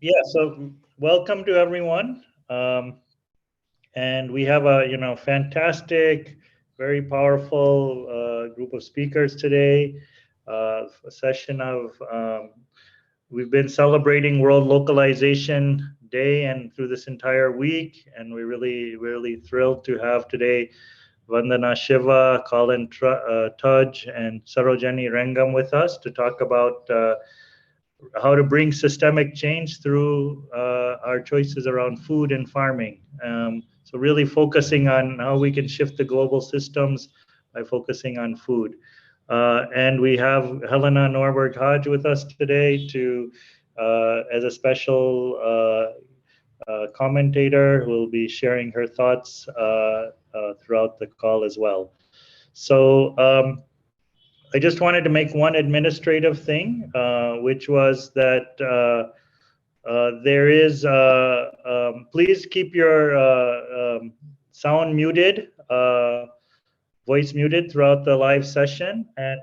Yeah, so welcome to everyone. And we have a fantastic, very powerful group of speakers today. A session of we've been celebrating World Localization Day and through this entire week, and we're really thrilled to have today Vandana Shiva, Colin Tudge, and Sarojeni Rengam with us to talk about how to bring systemic change through our choices around food and farming. So really focusing on how we can shift the global systems by focusing on food. And we have Helena Norberg-Hodge with us today to as a special commentator who will be sharing her thoughts throughout the call as well. So I just wanted to make one administrative thing, which was that there is, please keep your sound muted, voice muted throughout the live session. And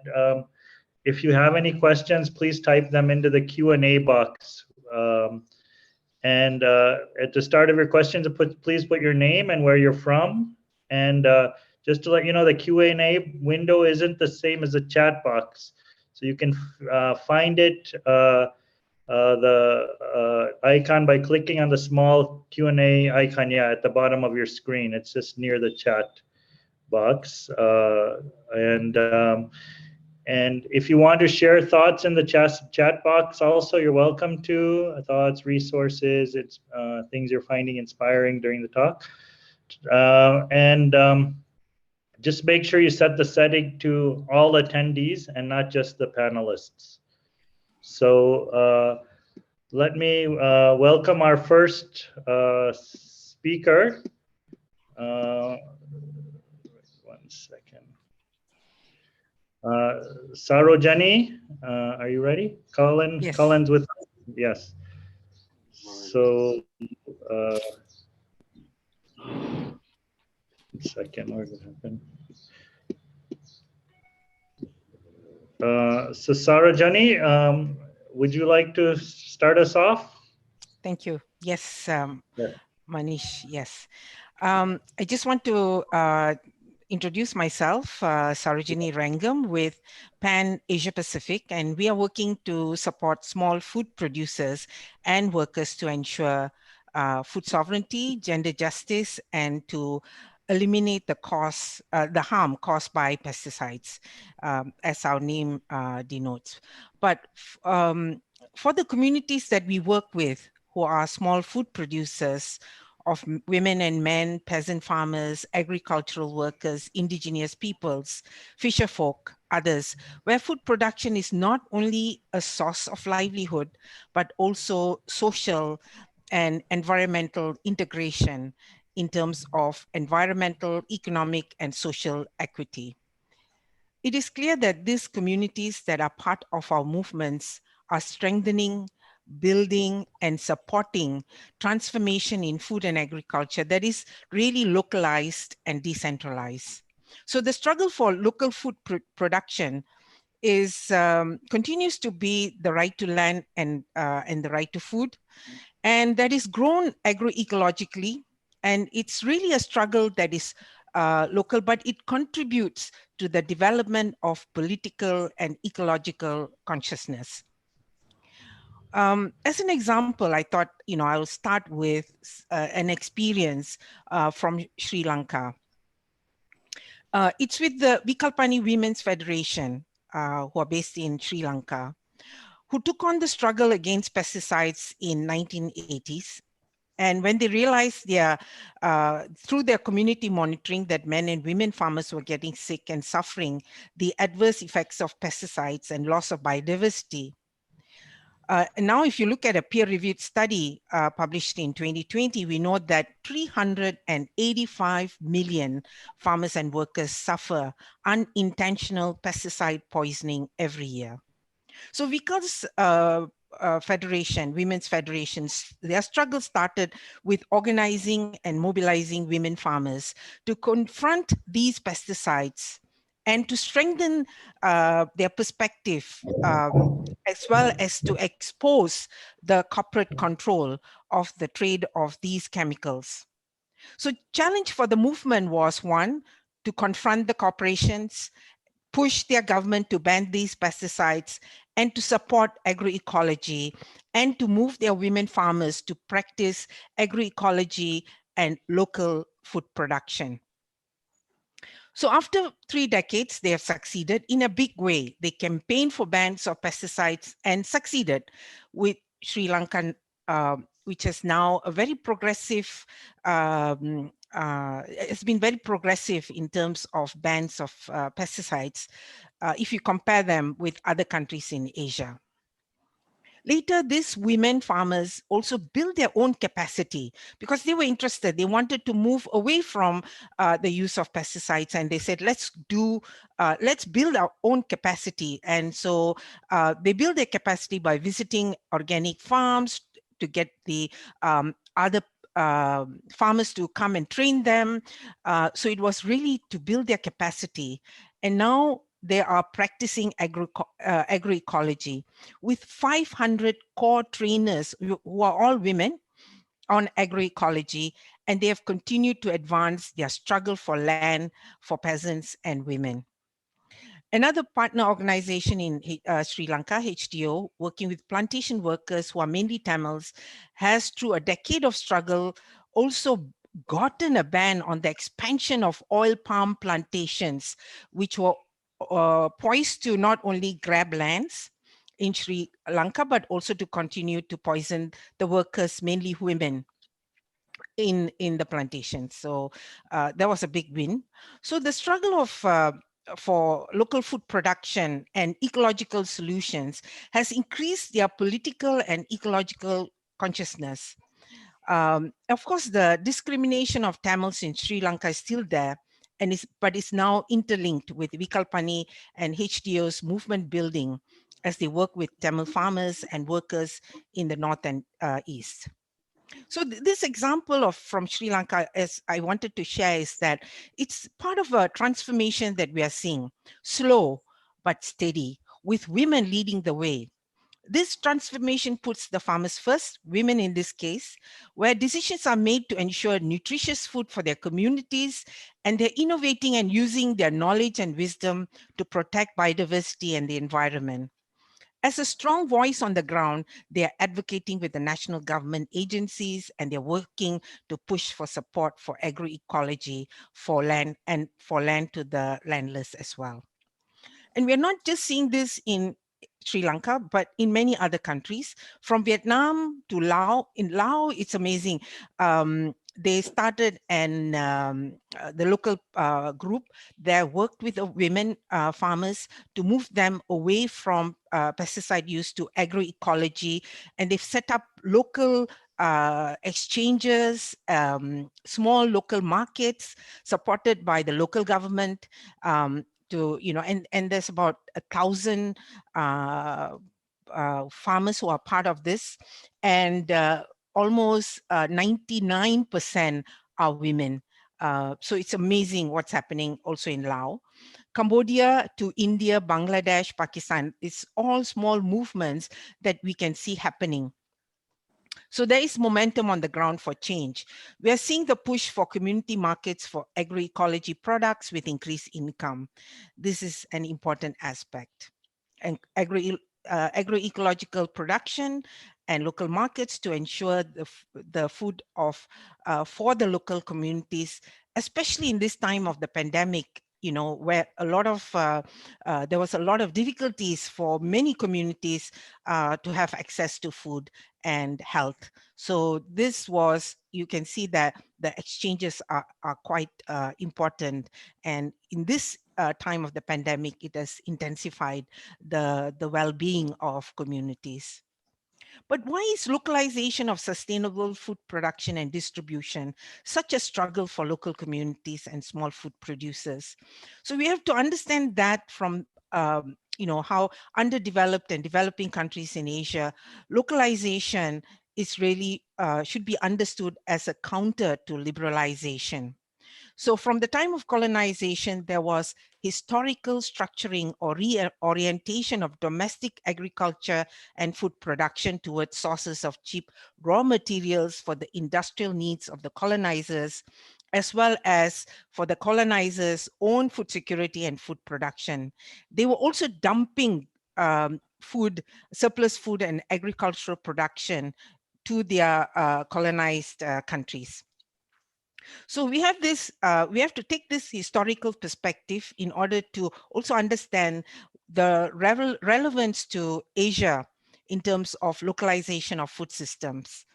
if you have any questions, please type them into the Q&A box. And at the start of your questions, please put your name and where you're from. And just to let you know, the Q&A window isn't the same as the chat box. So you can find it, the icon by clicking on the small Q&A icon, yeah, at the bottom of your screen. It's just near the chat box. And if you want to share thoughts in the chat box, also, you're welcome to. Thoughts, resources, it's things you're finding inspiring during the talk. And just make sure you set the setting to all attendees and not just the panelists. So let me welcome our first speaker. One second. Sarojeni, are you ready? Yes. Colin's with us. Yes. So, one second, what happened? So Sarojeni, would you like to start us off? Thank you. Yes, Yeah. Manish, yes. I just want to introduce myself, Sarojeni Rengam with PAN Asia Pacific, and we are working to support small food producers and workers to ensure food sovereignty, gender justice, and to eliminate the harm caused by pesticides, as our name denotes. But for the communities that we work with, who are small food producers of women and men, peasant farmers, agricultural workers, indigenous peoples, fisher folk, others, where food production is not only a source of livelihood, but also social and environmental integration in terms of environmental, economic, and social equity. It is clear that these communities that are part of our movements are strengthening, building, and supporting transformation in food and agriculture that is really localized and decentralized. So the struggle for local food production is continues to be the right to land and the right to food, and that is grown agroecologically. And it's really a struggle that is local, but it contributes to the development of political and ecological consciousness. As an example, I thought, I'll start with an experience from Sri Lanka. It's with the Vikalpani Women's Federation, who are based in Sri Lanka, who took on the struggle against pesticides in 1980s. And when they realized through their community monitoring that men and women farmers were getting sick and suffering the adverse effects of pesticides and loss of biodiversity. And now, if you look at a peer-reviewed study published in 2020, we know that 385 million farmers and workers suffer unintentional pesticide poisoning every year. So Vikal's federation, women's federations, their struggle started with organizing and mobilizing women farmers to confront these pesticides and to strengthen their perspective, as well as to expose the corporate control of the trade of these chemicals. So challenge for the movement was, one, to confront the corporations, push their government to ban these pesticides, and to support agroecology, and to move their women farmers to practice agroecology and local food production. So after 3 decades, they have succeeded in a big way. They campaigned for bans of pesticides and succeeded, with Sri Lanka, which is now a very progressive, it's been very progressive in terms of bans of pesticides, if you compare them with other countries in Asia. Later, these women farmers also built their own capacity because they were interested. They wanted to move away from the use of pesticides, and they said, let's build our own capacity. And so they built their capacity by visiting organic farms to get the other farmers to come and train them. So it was really to build their capacity. And now they are practicing agroecology with 500 core trainers who are all women on agroecology, and they have continued to advance their struggle for land for peasants and women. Another partner organization in Sri Lanka, HTO, working with plantation workers who are mainly Tamils, has through a decade of struggle also gotten a ban on the expansion of oil palm plantations, which were poised to not only grab lands in Sri Lanka, but also to continue to poison the workers, mainly women, in the plantations. So that was a big win. So the struggle of for local food production and ecological solutions has increased their political and ecological consciousness. Of course, the discrimination of Tamils in Sri Lanka is still there, but it's now interlinked with Vikalpani and HTO's movement building as they work with Tamil farmers and workers in the north and east. So this example of from Sri Lanka, as I wanted to share, is that it's part of a transformation that we are seeing, slow but steady, with women leading the way. This transformation puts the farmers first, women in this case, where decisions are made to ensure nutritious food for their communities, and they're innovating and using their knowledge and wisdom to protect biodiversity and the environment. As a strong voice on the ground, they are advocating with the national government agencies, and they're working to push for support for agroecology for land and for land to the landless as well. And we're not just seeing this in Sri Lanka, but in many other countries, from Vietnam to Laos. In Laos, it's amazing. They started the local group there worked with the women farmers to move them away from pesticide use to agroecology, and they've set up local exchanges, small local markets supported by the local government, to, and there's about 1,000 farmers who are part of this, and almost 99% are women. So it's amazing what's happening also in Laos. Cambodia to India, Bangladesh, Pakistan, it's all small movements that we can see happening. So there is momentum on the ground for change. We are seeing the push for community markets for agroecology products with increased income. This is an important aspect. And agroecological production and local markets to ensure the food of for the local communities, especially in this time of the pandemic, where a lot of there was a lot of difficulties for many communities to have access to food and health. So this was, you can see that the exchanges are quite important, and in this time of the pandemic, it has intensified the well-being of communities. But why is localization of sustainable food production and distribution such a struggle for local communities and small food producers? So we have to understand that from how underdeveloped and developing countries in Asia, localization is really should be understood as a counter to liberalization. So from the time of colonization, there was historical structuring or reorientation of domestic agriculture and food production towards sources of cheap raw materials for the industrial needs of the colonizers, as well as for the colonizers' own food security and food production. They were also dumping surplus food and agricultural production to their colonized countries. So we have to take this historical perspective in order to also understand the relevance to Asia in terms of localization of food systems.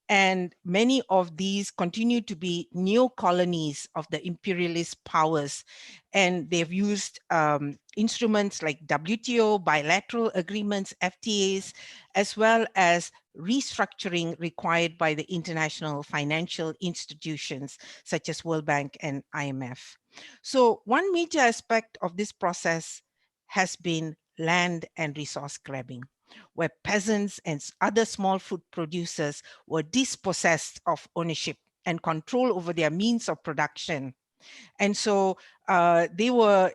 And many of these continue to be neo colonies of the imperialist powers. And they've used instruments like WTO, bilateral agreements, FTAs, as well as restructuring required by the international financial institutions such as World Bank and IMF. So one major aspect of this process has been land and resource grabbing, where peasants and other small food producers were dispossessed of ownership and control over their means of production. And so they were,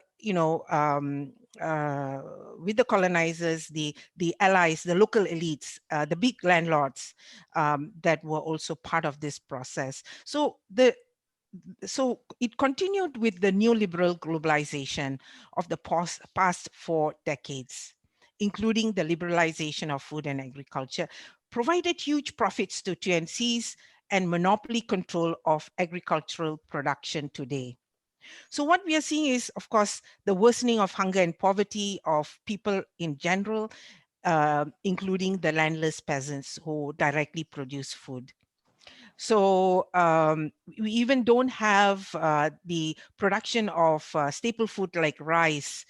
with the colonizers, the allies, the local elites, the big landlords that were also part of this process. So it continued with the neoliberal globalization of the past 4 decades, including the liberalization of food and agriculture, provided huge profits to TNCs and monopoly control of agricultural production today. So what we are seeing is, of course, the worsening of hunger and poverty of people in general, including the landless peasants who directly produce food. So we even don't have the production of staple food like rice,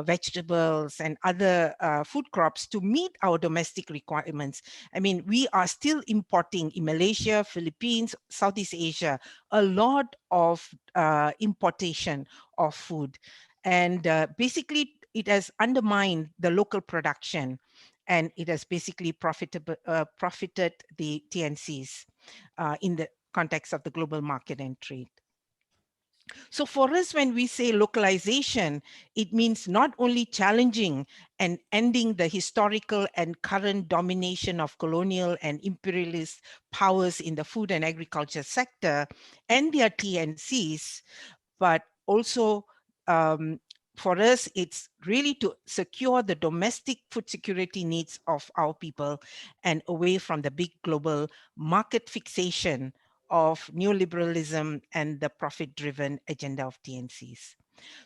vegetables, and other food crops to meet our domestic requirements. I mean, we are still importing in Malaysia, Philippines, Southeast Asia, a lot of importation of food. And basically, it has undermined the local production, and it has basically profited the TNCs in the context of the global market and trade. So for us, when we say localization, it means not only challenging and ending the historical and current domination of colonial and imperialist powers in the food and agriculture sector and their TNCs, but also for us, it's really to secure the domestic food security needs of our people and away from the big global market fixation of neoliberalism and the profit-driven agenda of TNCs.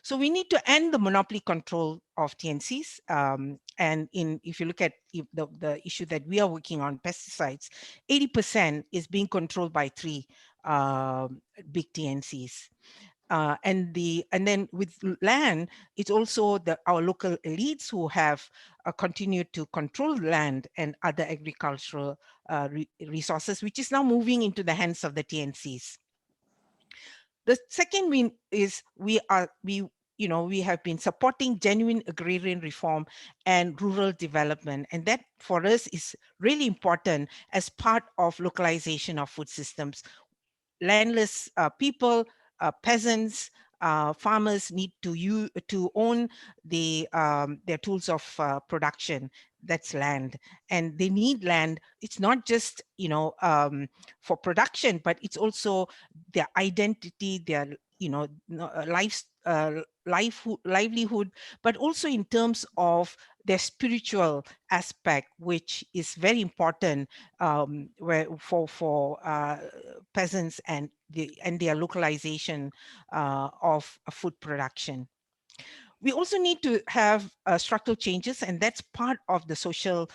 So we need to end the monopoly control of TNCs. And if you look at the issue that we are working on, pesticides, 80% is being controlled by 3 big TNCs. And then with land, it's also our local elites who have continued to control land and other agricultural resources, which is now moving into the hands of the TNCs. The second is we have been supporting genuine agrarian reform and rural development. And that for us is really important as part of localization of food systems. Landless people, peasants, farmers need to own their tools of production. That's land, and they need land. It's not just for production, but it's also their identity, their livelihood, but also in terms of their spiritual aspect, which is very important for peasants and their localization of food production. We also need to have structural changes, and that's part of the social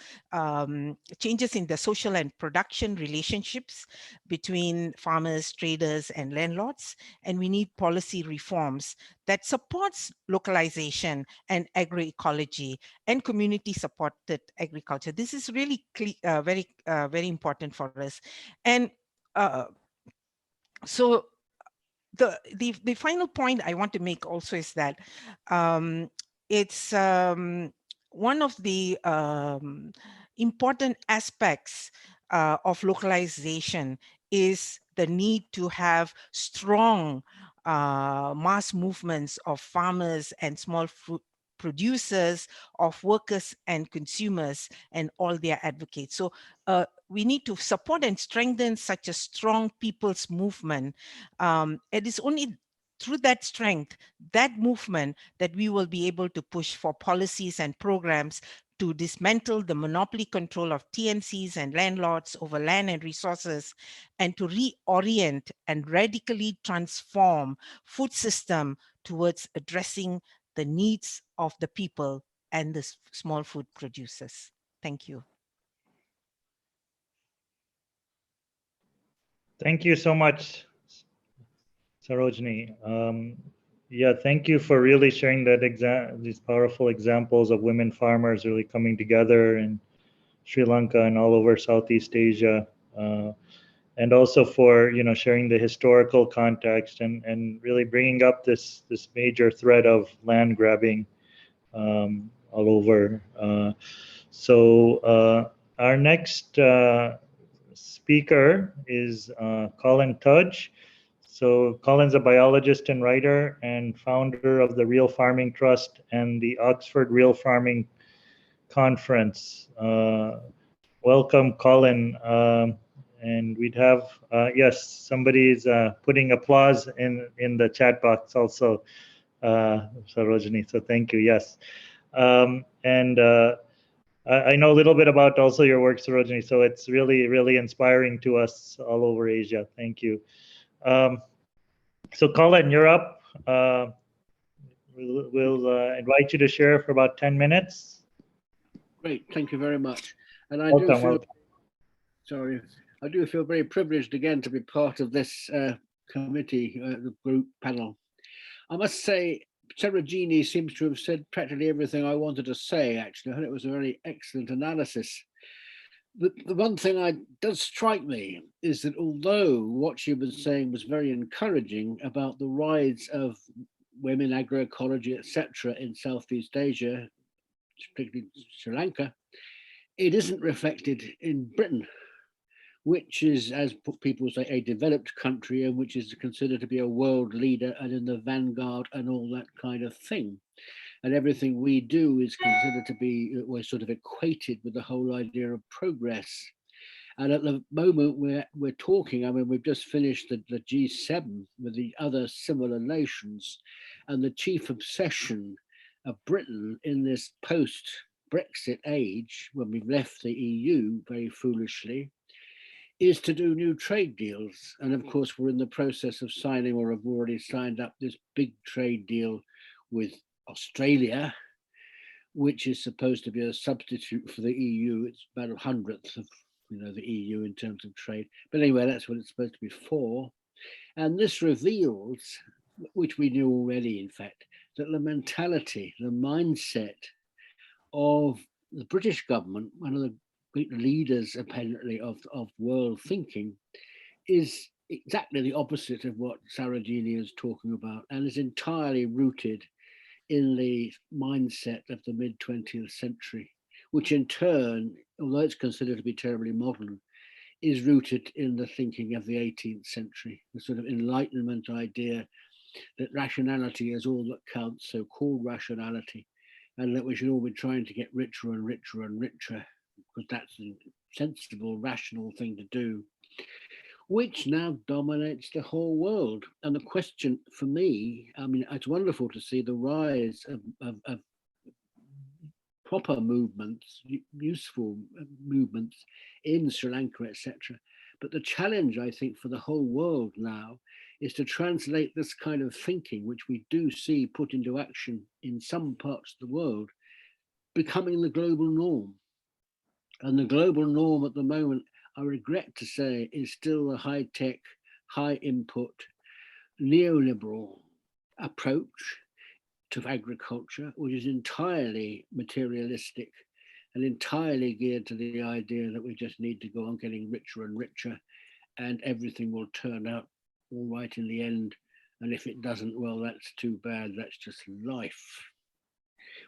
changes in the social and production relationships between farmers, traders, and landlords. And we need policy reforms that supports localization and agroecology and community-supported agriculture. This is really very important for us. And so the final point I want to make also is that it's one of the important aspects of localization is the need to have strong mass movements of farmers and small fruit producers, of workers and consumers, and all their advocates. So we need to support and strengthen such a strong people's movement. It is only through that strength, that movement, that we will be able to push for policies and programs to dismantle the monopoly control of TNCs and landlords over land and resources, and to reorient and radically transform food system towards addressing the needs of the people and the small food producers. Thank you. Thank you so much, Sarojeni. Yeah, thank you for really sharing these powerful examples of women farmers really coming together in Sri Lanka and all over Southeast Asia, and also for sharing the historical context and really bringing up this major threat of land grabbing all over. So our next speaker is Colin Tudge. So Colin's a biologist and writer and founder of the Real Farming Trust and the Oxford Real Farming Conference. Welcome, Colin. And we'd have, yes, somebody's putting applause in the chat box also, Sarojeni, so thank you, yes. And I know a little bit about also your work, Sarojeni, so it's really, really inspiring to us all over Asia. Thank you. So Colin, you're up. We'll invite you to share for about 10 minutes. Great, thank you very much. And I do feel very privileged again to be part of this committee, the group panel. I must say, Sarojeni seems to have said practically everything I wanted to say, actually. I think it was a very excellent analysis. The one thing that does strike me is that although what she was saying was very encouraging about the rise of women, agroecology, etc., in Southeast Asia, particularly Sri Lanka, it isn't reflected in Britain, which is, as people say, a developed country and which is considered to be a world leader and in the vanguard and all that kind of thing. And everything we do is considered to be, we're sort of equated with the whole idea of progress. And at the moment we're talking, I mean, we've just finished the G7 with the other similar nations, and the chief obsession of Britain in this post-Brexit age, when we've left the EU very foolishly, is to do new trade deals. And of course, we're in the process of signing, or have already signed up, this big trade deal with Australia, which is supposed to be a substitute for the EU. It's about 100th of the EU in terms of trade. But anyway, that's what it's supposed to be for. And this reveals, which we knew already, in fact, that the mentality, the mindset of the British government, one of the great leaders apparently of world thinking, is exactly the opposite of what Sarojeni is talking about, and is entirely rooted in the mindset of the mid-20th century, which in turn, although it's considered to be terribly modern, is rooted in the thinking of the 18th century, the sort of Enlightenment idea that rationality is all that counts, so-called rationality, and that we should all be trying to get richer and richer and richer, because that's a sensible, rational thing to do, which now dominates the whole world. And the question for me, I mean, it's wonderful to see the rise of proper movements, useful movements in Sri Lanka, etc. But the challenge, I think, for the whole world now is to translate this kind of thinking, which we do see put into action in some parts of the world, becoming the global norm. And the global norm at the moment, I regret to say, is still a high-tech, high-input, neoliberal approach to agriculture, which is entirely materialistic and entirely geared to the idea that we just need to go on getting richer and richer, and everything will turn out all right in the end. And if it doesn't, well, that's too bad. That's just life.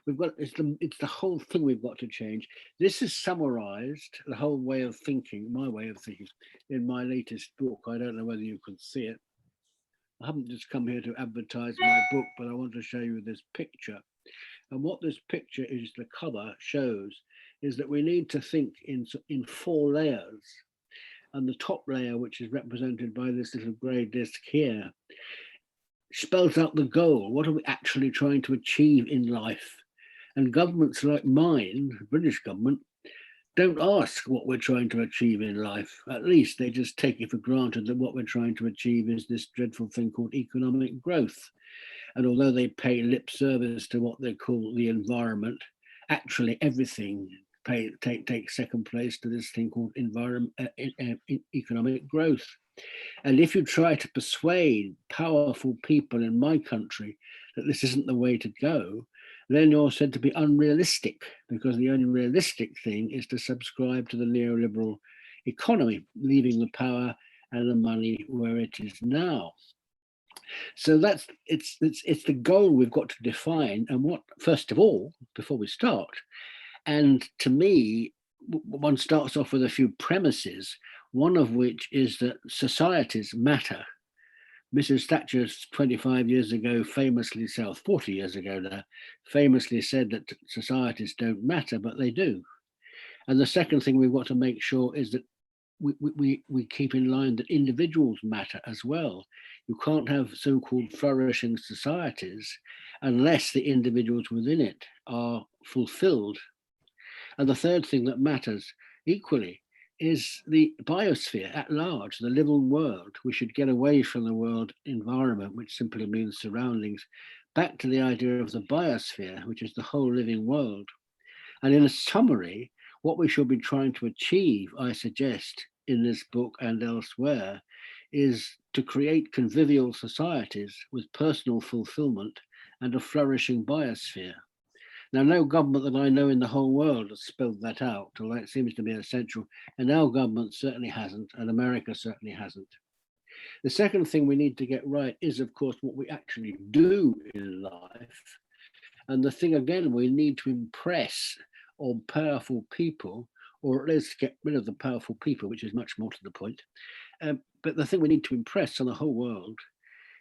It's the whole thing we've got to change. This is summarized, the whole way of thinking, my way of thinking, in my latest book. I don't know whether you can see it. I haven't just come here to advertise my book, but I want to show you this picture. And what this picture is, the cover shows, is that we need to think in 4 layers. And the top layer, which is represented by this little grey disc here, spells out the goal. What are we actually trying to achieve in life? And governments like mine, the British government, don't ask what we're trying to achieve in life. At least they just take it for granted that what we're trying to achieve is this dreadful thing called economic growth. And although they pay lip service to what they call the environment, actually everything takes second place to this thing called economic growth. And if you try to persuade powerful people in my country that this isn't the way to go, then you're said to be unrealistic, because the only realistic thing is to subscribe to the neoliberal economy, leaving the power and the money where it is now. So it's the goal we've got to define. And what, first of all, before we start, and to me, one starts off with a few premises, one of which is that societies matter. Mrs. Thatcher 25 years ago famously, 40 years ago now, famously said that societies don't matter, but they do. And the second thing we've got to make sure is that we keep in line that individuals matter as well. You can't have so-called flourishing societies unless the individuals within it are fulfilled. And the third thing that matters equally is the biosphere at large, the living world. We should get away from the world environment, which simply means surroundings, back to the idea of the biosphere, which is the whole living world. And in a summary, what we should be trying to achieve, I suggest, in this book and elsewhere, is to create convivial societies with personal fulfillment and a flourishing biosphere. Now, no government that I know in the whole world has spelled that out, although it seems to be essential, and our government certainly hasn't, and America certainly hasn't. The second thing we need to get right is, of course, what we actually do in life. And the thing, again, we need to impress on powerful people, or at least get rid of the powerful people, which is much more to the point. But the thing we need to impress on the whole world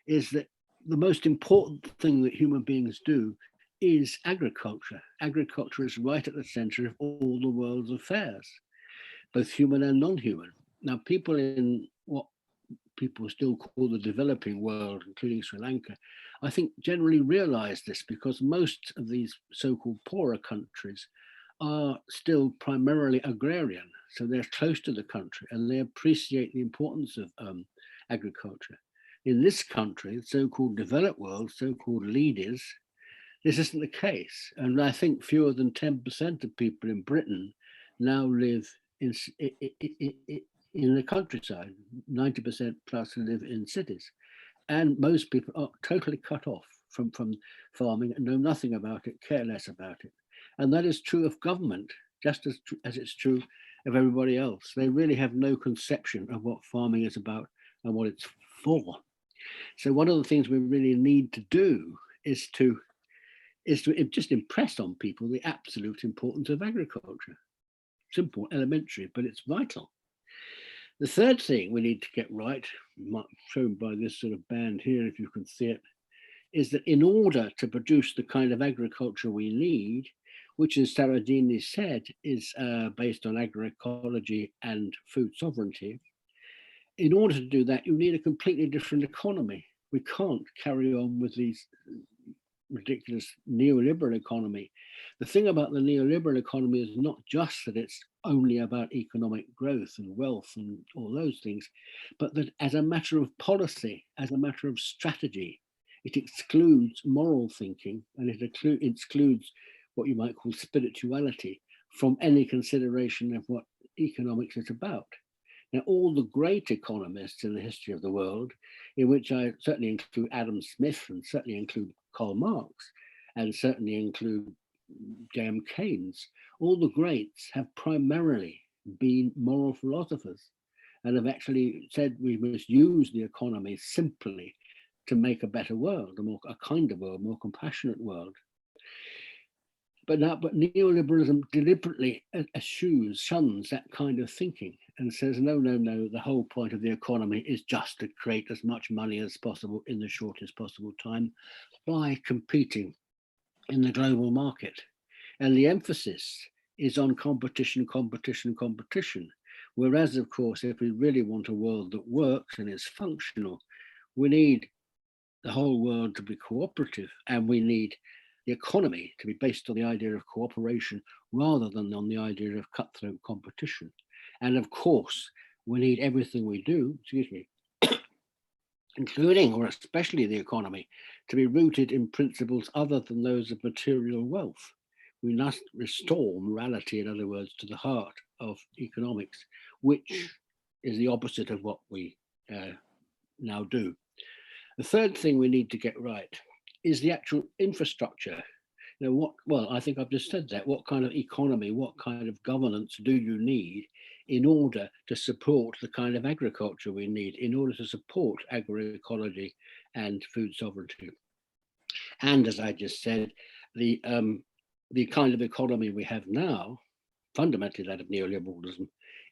is that the most important thing that human beings do is agriculture. Agriculture is right at the center of all the world's affairs, both human and non-human. Now, people in what people still call the developing world, including Sri Lanka, I think generally realize this, because most of these so-called poorer countries are still primarily agrarian. So they're close to the country and they appreciate the importance of agriculture. In this country, the so-called developed world, so-called leaders, this isn't the case. And I think fewer than 10% of people in Britain now live in the countryside. 90% plus live in cities. And most people are totally cut off from farming and know nothing about it, care less about it. And that is true of government, just as it's true of everybody else. They really have no conception of what farming is about and what it's for. So one of the things we really need to do is to just impress on people the absolute importance of agriculture. Simple, elementary, but it's vital. The third thing we need to get right, shown by this sort of band here, if you can see it, is that in order to produce the kind of agriculture we need, which, as Sarojeni said, is based on agroecology and food sovereignty, in order to do that, you need a completely different economy. We can't carry on with these ridiculous neoliberal economy. The thing about the neoliberal economy is not just that it's only about economic growth and wealth and all those things, but that as a matter of policy, as a matter of strategy, it excludes moral thinking, and it excludes what you might call spirituality from any consideration of what economics is about. Now, all the great economists in the history of the world, in which I certainly include Adam Smith and certainly include Karl Marx and certainly include J.M. Keynes, all the greats have primarily been moral philosophers and have actually said we must use the economy simply to make a better world, a kinder world, more compassionate world. But neoliberalism deliberately shuns that kind of thinking. and says, no, no, no, the whole point of the economy is just to create as much money as possible in the shortest possible time by competing in the global market. And the emphasis is on competition, competition, competition. Whereas, of course, if we really want a world that works and is functional, we need the whole world to be cooperative, and we need the economy to be based on the idea of cooperation rather than on the idea of cutthroat competition. And of course, we need everything we do, including or especially the economy, to be rooted in principles other than those of material wealth. We must restore morality, in other words, to the heart of economics, which is the opposite of what we now do. The third thing we need to get right is the actual infrastructure. Well, I think I've just said that. What kind of economy, what kind of governance do you need in order to support the kind of agriculture we need, in order to support agroecology and food sovereignty? And as I just said, the kind of economy we have now, fundamentally that of neoliberalism,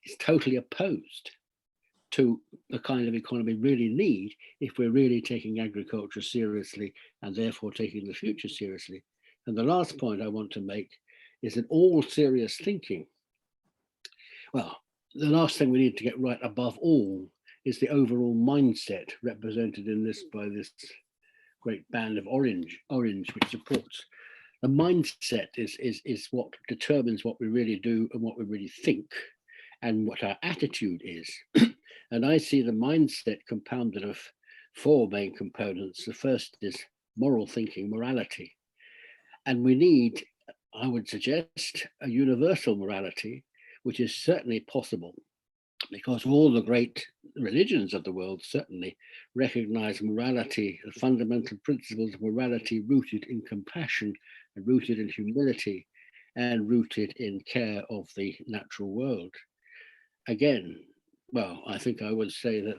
is totally opposed to the kind of economy we really need if we're really taking agriculture seriously and therefore taking the future seriously. And the last point I want to make is that all serious thinking, well, the last thing we need to get right above all is the overall mindset represented in this by this great band of orange, which supports. The mindset is what determines what we really do and what we really think and what our attitude is. And I see the mindset compounded of four main components. The first is moral thinking, morality. And we need, I would suggest, a universal morality, which is certainly possible because all the great religions of the world certainly recognize morality, the fundamental principles of morality rooted in compassion and rooted in humility and rooted in care of the natural world. Again, well, I think I would say that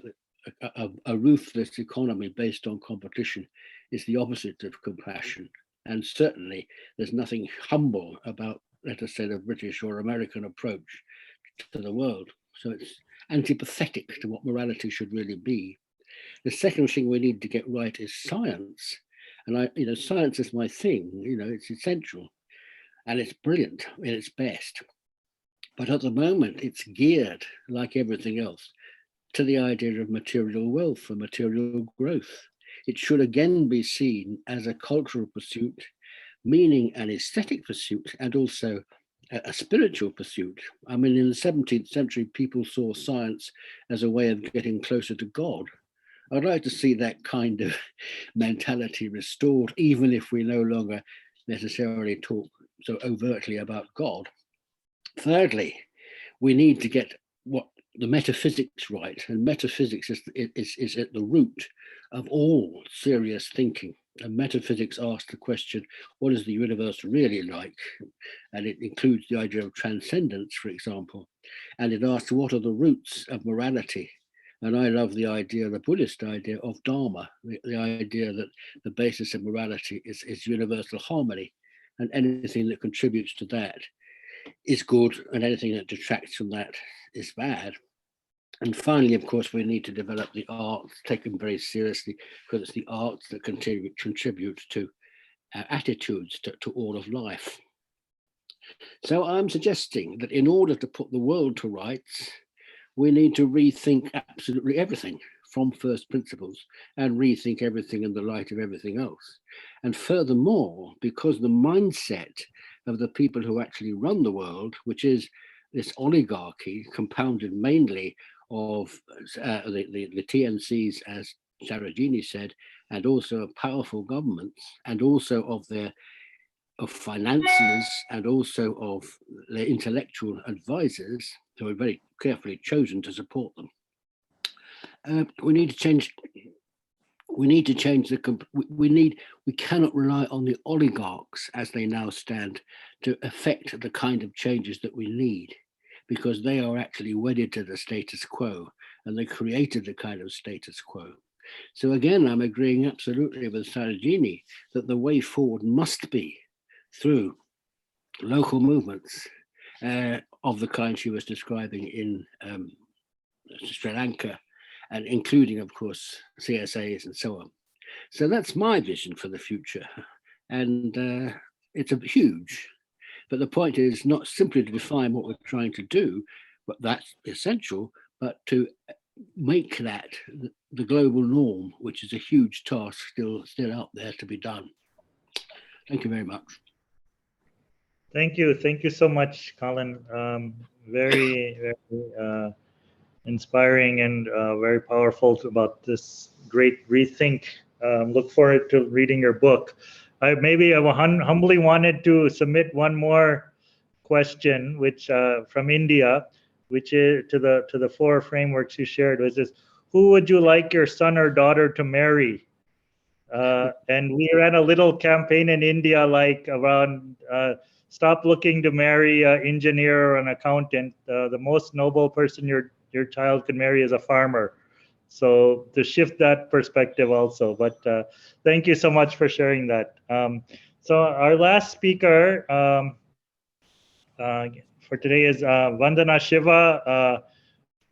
a ruthless economy based on competition is the opposite of compassion. And certainly there's nothing humble about, let us say, the British or American approach to the world. So it's antipathetic to what morality should really be. The second thing we need to get right is science. And science is my thing, it's essential and it's brilliant in its best. But at the moment, it's geared, like everything else, to the idea of material wealth and material growth. It should again be seen as a cultural pursuit, meaning an aesthetic pursuit, and also a spiritual pursuit. I mean, in the 17th century, people saw science as a way of getting closer to God. I'd like to see that kind of mentality restored, even if we no longer necessarily talk so overtly about God. Thirdly, we need to get what the metaphysics right, and metaphysics is at the root of all serious thinking. And metaphysics asks the question, what is the universe really like? And it includes the idea of transcendence, for example. And it asks, what are the roots of morality? And I love the idea, the Buddhist idea of Dharma, the idea that the basis of morality is universal harmony, and anything that contributes to that is good, and anything that detracts from that is bad. And finally, of course, we need to develop the arts, take them very seriously, because it's the arts that contribute to attitudes to all of life. So I'm suggesting that in order to put the world to rights, we need to rethink absolutely everything from first principles and rethink everything in the light of everything else. And furthermore, because the mindset of the people who actually run the world, which is this oligarchy compounded mainly of the TNCs, as Sarojeni said, and also of powerful governments, and also of financiers, and also of their intellectual advisors, who are very carefully chosen to support them. We need to change. We need to change we cannot rely on the oligarchs as they now stand to effect the kind of changes that we need, because they are actually wedded to the status quo, and they created the kind of status quo. So again, I'm agreeing absolutely with Sarojeni that the way forward must be through local movements, of the kind she was describing in Sri Lanka, and including, of course, CSAs and so on. So that's my vision for the future. And it's huge. But the point is not simply to define what we're trying to do, but that's essential, but to make that the global norm, which is a huge task still out there to be done. Thank you very much. Thank you. Thank you so much, Colin. Very, very inspiring and very powerful about this great rethink. Look forward to reading your book. I humbly wanted to submit one more question, which from India, which is to the 4 frameworks you shared, was this: who would you like your son or daughter to marry? And we ran a little campaign in India, like around stop looking to marry an engineer or an accountant. The most noble person your child could marry is a farmer. So to shift that perspective also. But thank you so much for sharing that. So our last speaker for today is Vandana Shiva.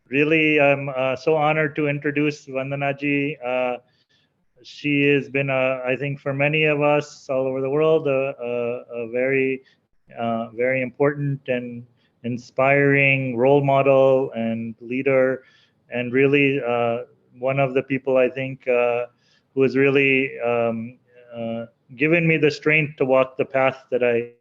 Really, I'm so honored to introduce Vandana ji. She has been, I think, for many of us all over the world, a very, very important and inspiring role model and leader, and really one of the people I think who has really given me the strength to walk the path that I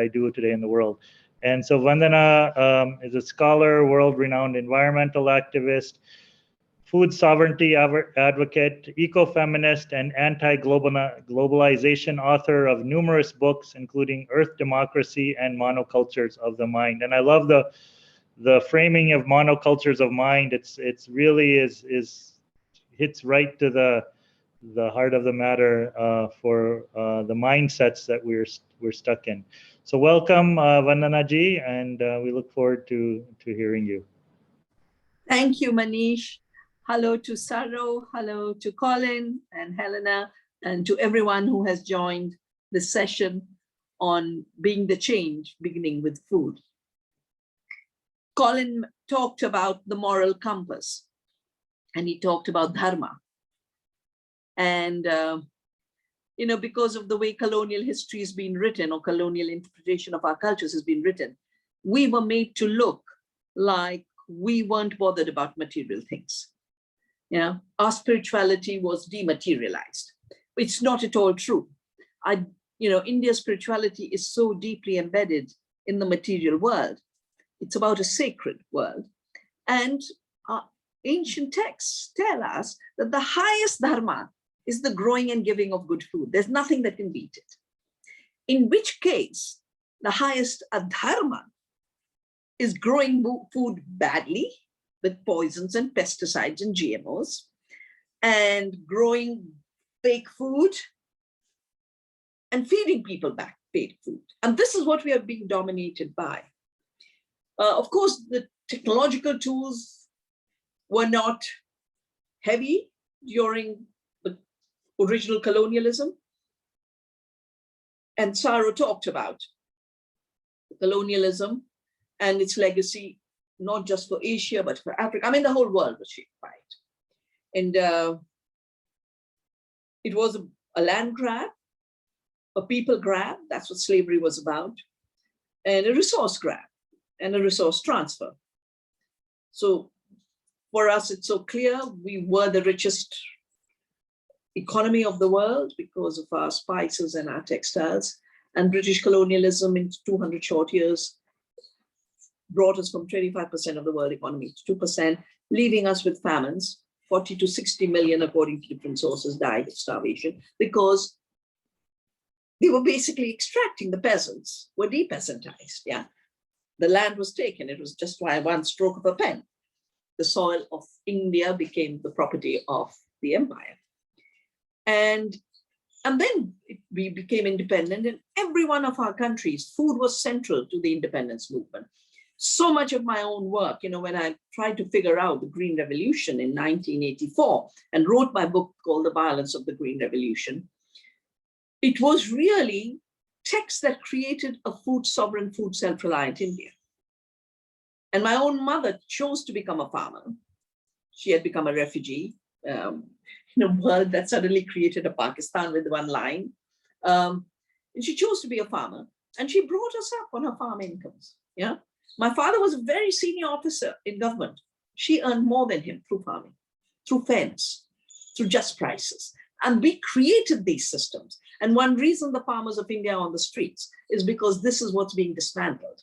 do today in the world. And so Vandana is a scholar, world-renowned environmental activist, food sovereignty advocate, ecofeminist, and anti-globalization author of numerous books, including Earth Democracy and Monocultures of the Mind. And I love the framing of monocultures of mind. It's really hits right to the heart of the matter for the mindsets that we're stuck in. So welcome, Vandana ji, and we look forward to hearing you. Thank you, Manish. Hello to Saro, hello to Colin and Helena, and to everyone who has joined the session on being the change, beginning with food. Colin talked about the moral compass, and he talked about dharma. And, because of the way colonial history has been written, or colonial interpretation of our cultures has been written, we were made to look like we weren't bothered about material things. Our spirituality was dematerialized. It's not at all true. India's spirituality is so deeply embedded in the material world. It's about a sacred world. And our ancient texts tell us that the highest dharma is the growing and giving of good food. There's nothing that can beat it. In which case, the highest adharma is growing food badly, with poisons and pesticides and GMOs, and growing fake food and feeding people back fake food. And this is what we are being dominated by. Of course, the technological tools were not heavy during the original colonialism. And Saro talked about colonialism and its legacy, not just for Asia, but for Africa. The whole world was shaped by it. And it was a land grab, a people grab, that's what slavery was about, and a resource grab, and a resource transfer. So for us, it's so clear, we were the richest economy of the world because of our spices and our textiles, and British colonialism in 200 short years brought us from 25% of the world economy to 2%, leaving us with famines. 40 to 60 million, according to different sources, died of starvation because they were basically extracting. The peasants were depeasantized. The land was taken. It was just by one stroke of a pen. The soil of India became the property of the empire. And then we became independent. In every one of our countries, food was central to the independence movement. So much of my own work, when I tried to figure out the Green Revolution in 1984 and wrote my book called The Violence of the Green Revolution, it was really texts that created a food sovereign, food self-reliant India. And my own mother chose to become a farmer. She had become a refugee in a world that suddenly created a Pakistan with one line. And she chose to be a farmer, and she brought us up on her farm incomes. Yeah, my father was a very senior officer in government. She earned more than him through farming, through fairness, through just prices. And we created these systems. And one reason the farmers of India are on the streets is because this is what's being dismantled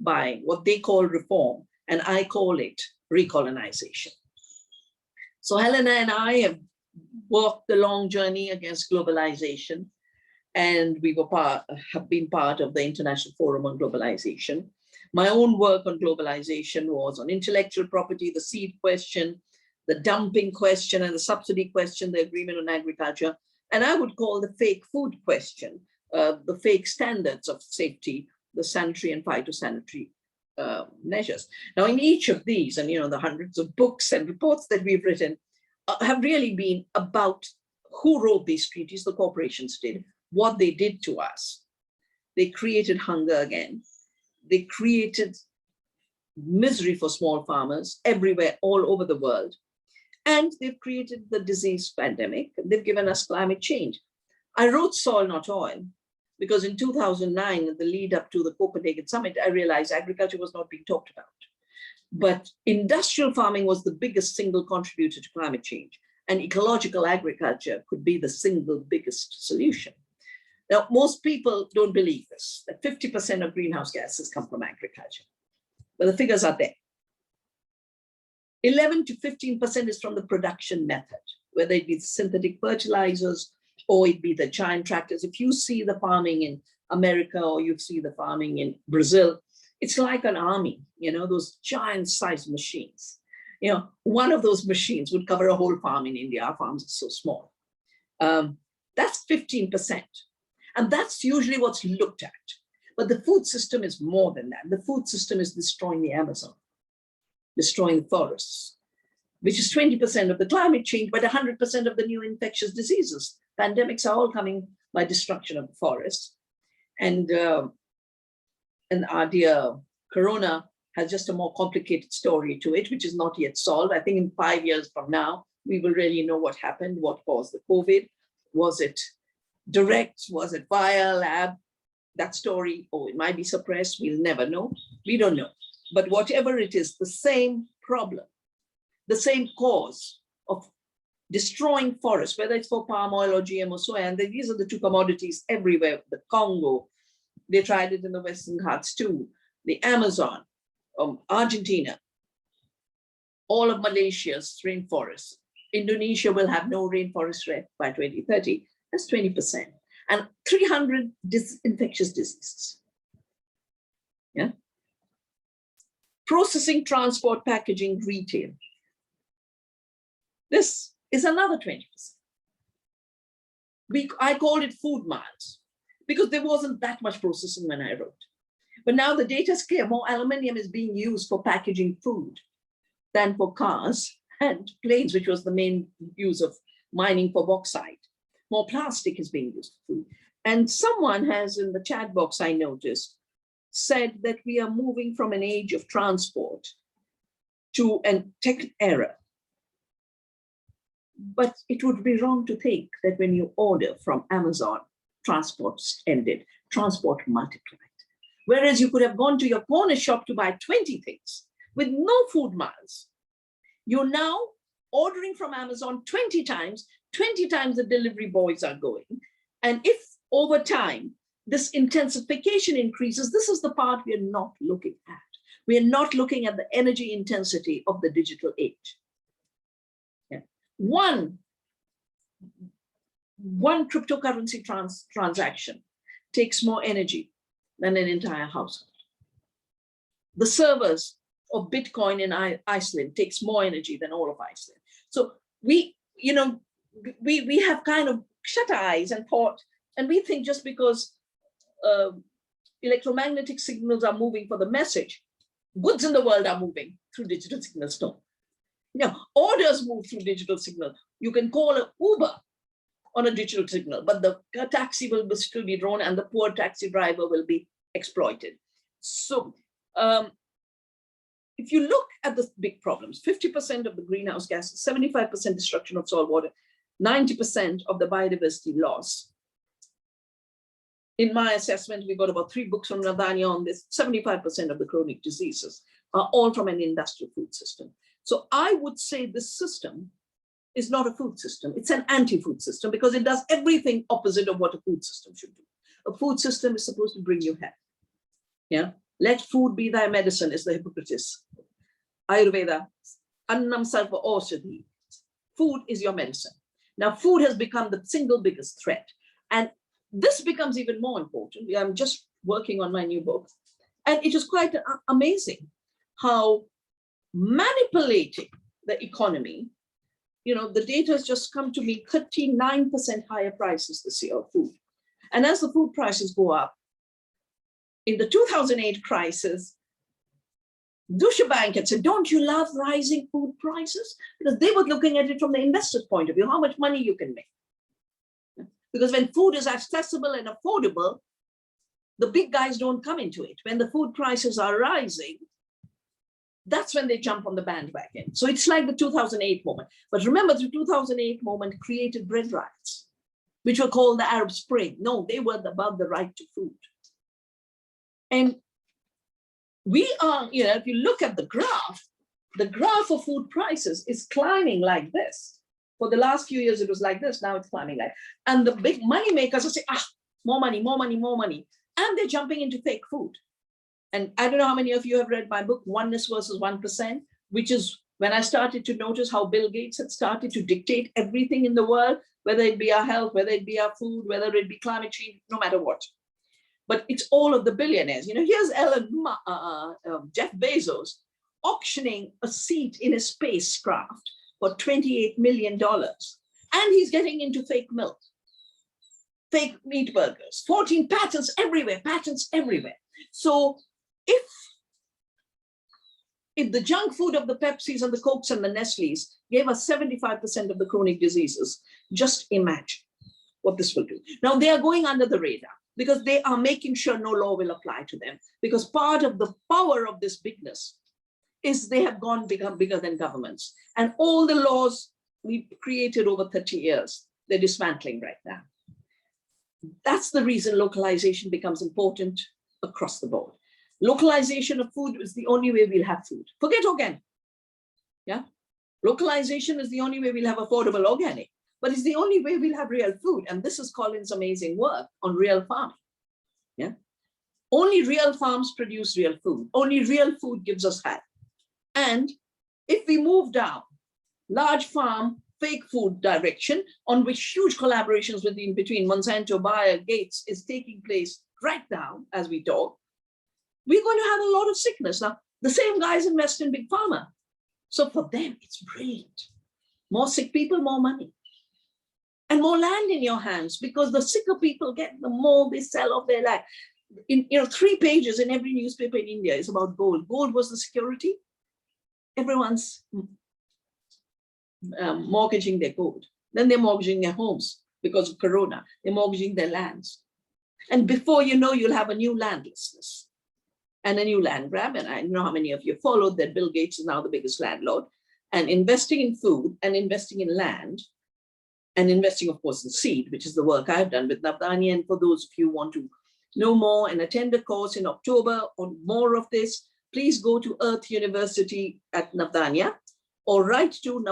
by what they call reform, and I call it recolonization. So Helena and I have walked the long journey against globalization, and we have been part of the International Forum on Globalization. My own work on globalization was on intellectual property, the seed question, the dumping question, and the subsidy question, the agreement on agriculture, and I would call the fake food question, the fake standards of safety, the sanitary and phytosanitary measures. Now, in each of these, and the hundreds of books and reports that we've written have really been about who wrote these treaties. The corporations did, what they did to us. They created hunger again. They created misery for small farmers everywhere, all over the world. And they've created the disease pandemic. They've given us climate change. I wrote Soil Not Oil because in 2009, in the lead up to the Copenhagen summit, I realized agriculture was not being talked about. But industrial farming was the biggest single contributor to climate change, and ecological agriculture could be the single biggest solution. Now, most people don't believe this, that 50% of greenhouse gases come from agriculture, but the figures are there. 11 to 15% is from the production method, whether it be synthetic fertilizers or it be the giant tractors. If you see the farming in America or you see the farming in Brazil, it's like an army, those giant sized machines. One of those machines would cover a whole farm in India. Our farms are so small. That's 15%. And that's usually what's looked at. But the food system is more than that. The food system is destroying the Amazon, destroying the forests, which is 20% of the climate change, but 100% of the new infectious diseases. Pandemics are all coming by destruction of the forests. And our dear Corona has just a more complicated story to it, which is not yet solved. I think in 5 years from now, we will really know what happened, what caused the COVID. Was it direct? Was it via lab? That story, it might be suppressed. We'll never know. We don't know. But whatever it is, the same problem, the same cause of destroying forests, whether it's for palm oil or GMO soy, and these are the two commodities everywhere. The Congo, they tried it in the Western Ghats too. The Amazon, Argentina, all of Malaysia's rainforests. Indonesia will have no rainforest left by 2030. That's 20%. And 300 infectious diseases. Yeah. Processing, transport, packaging, retail. This is another 20%. I called it food miles because there wasn't that much processing when I wrote. But now the data is clear. More aluminium is being used for packaging food than for cars and planes, which was the main use of mining for bauxite. More plastic is being used for food. And someone has in the chat box, I noticed, said that we are moving from an age of transport to a tech era. But it would be wrong to think that when you order from Amazon, transport's ended, transport multiplied. Whereas you could have gone to your corner shop to buy 20 things with no food miles. You're now ordering from Amazon 20 times the delivery boys are going. And if over time, this intensification increases, this is the part we are not looking at. We are not looking at the energy intensity of the digital age. Yeah. One cryptocurrency transaction takes more energy than an entire household. The servers of Bitcoin in Iceland takes more energy than all of Iceland. So we have kind of shut our eyes and thought, and we think just because electromagnetic signals are moving for the message, goods in the world are moving through digital signals. No. Orders move through digital signal. You can call an Uber on a digital signal, but the taxi will still be drawn and the poor taxi driver will be exploited. So if you look at the big problems, 50% of the greenhouse gases, 75% destruction of soil water, 90% of the biodiversity loss. In my assessment, we got about 3 books from Vandana on this. 75% of the chronic diseases are all from an industrial food system. So I would say this system is not a food system. It's an anti-food system because it does everything opposite of what a food system should do. A food system is supposed to bring you health. Yeah. Let food be thy medicine is the Hippocrates. Ayurveda, annam sarva aushadhi. Food is your medicine. Now, food has become the single biggest threat. And this becomes even more important. I'm just working on my new book. And it is quite amazing how manipulating the economy, you know, the data has just come to me 39% higher prices this year of food. And as the food prices go up, in the 2008 crisis, Deutsche Bank had said, don't you love rising food prices? Because they were looking at it from the investor's point of view, how much money you can make. Because when food is accessible and affordable, the big guys don't come into it. When the food prices are rising, that's when they jump on the bandwagon. So it's like the 2008 moment. But remember, the 2008 moment created bread riots, which were called the Arab Spring. No, they were about the right to food. And we are, you know, if you look at the graph of food prices is climbing like this. For the last few years, it was like this. Now it's climbing like, and the big money makers are saying, more money, more money, more money. And they're jumping into fake food. And I don't know how many of you have read my book, Oneness versus 1%, which is when I started to notice how Bill Gates had started to dictate everything in the world, whether it be our health, whether it be our food, whether it be climate change, no matter what. But it's all of the billionaires. You know, here's Jeff Bezos auctioning a seat in a spacecraft for $28 million. And he's getting into fake milk, fake meat burgers, 14 patents everywhere, patents everywhere. So if the junk food of the Pepsis and the Cokes and the Nestle's gave us 75% of the chronic diseases, just imagine what this will do. Now they are going under the radar because they are making sure no law will apply to them, because part of the power of this bigness is they have become bigger than governments. And all the laws we created over 30 years, they're dismantling right now. That's the reason localization becomes important across the board. Localization of food is the only way we'll have food. Forget organic. Yeah. Localization is the only way we'll have affordable organic, but it's the only way we'll have real food. And this is Colin's amazing work on real farming. Yeah. Only real farms produce real food. Only real food gives us health. And if we move down large farm, fake food direction, on which huge collaborations between Monsanto, Bayer, Gates is taking place right now as we talk, we're going to have a lot of sickness. Now, the same guys invest in big pharma. So for them, it's brilliant. More sick people, more money. And more land in your hands, because the sicker people get, the more they sell of their land. In 3 pages in every newspaper in India is about gold. Gold was the security. Everyone's mortgaging their gold. Then they're mortgaging their homes because of Corona. They're mortgaging their lands. And before you know, you'll have a new landlessness and a new land grab. And I know how many of you followed that Bill Gates is now the biggest landlord, and investing in food and investing in land and investing, of course, in seed, which is the work I've done with Navdanya. And for those of you who want to know more and attend a course in October on more of this, please go to Earth University at Navdanya or write to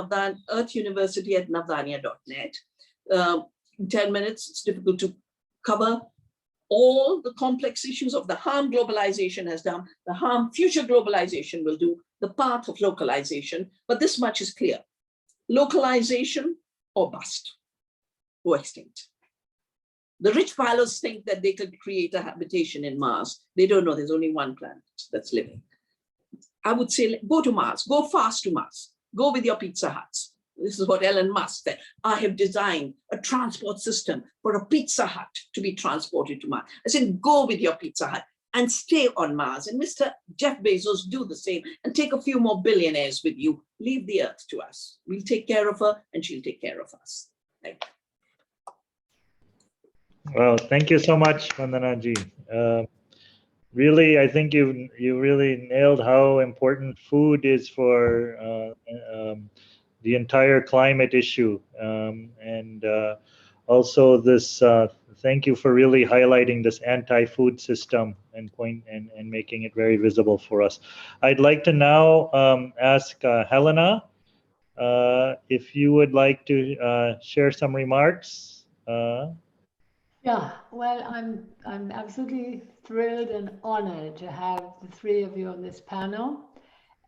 Earth University at navdanya.net. In 10 minutes, it's difficult to cover all the complex issues of the harm globalization has done, the harm future globalization will do, the path of localization. But this much is clear: localization or bust, go extinct. The rich pilots think that they could create a habitation in Mars. They don't know there's only one planet that's living. I would say, go to Mars, go fast to Mars, go with your Pizza Huts. This is what Elon Musk said. I have designed a transport system for a Pizza Hut to be transported to Mars. I said, go with your Pizza Hut and stay on Mars. And Mr. Jeff Bezos, do the same and take a few more billionaires with you. Leave the earth to us. We'll take care of her and she'll take care of us. Thank you. Well, thank you so much, Vandana ji. really, I think you really nailed how important food is for the entire climate issue, and also this. Thank you for really highlighting this anti-food system and making it very visible for us. I'd like to now ask Helena if you would like to share some remarks. Yeah, well, I'm absolutely thrilled and honored to have the three of you on this panel,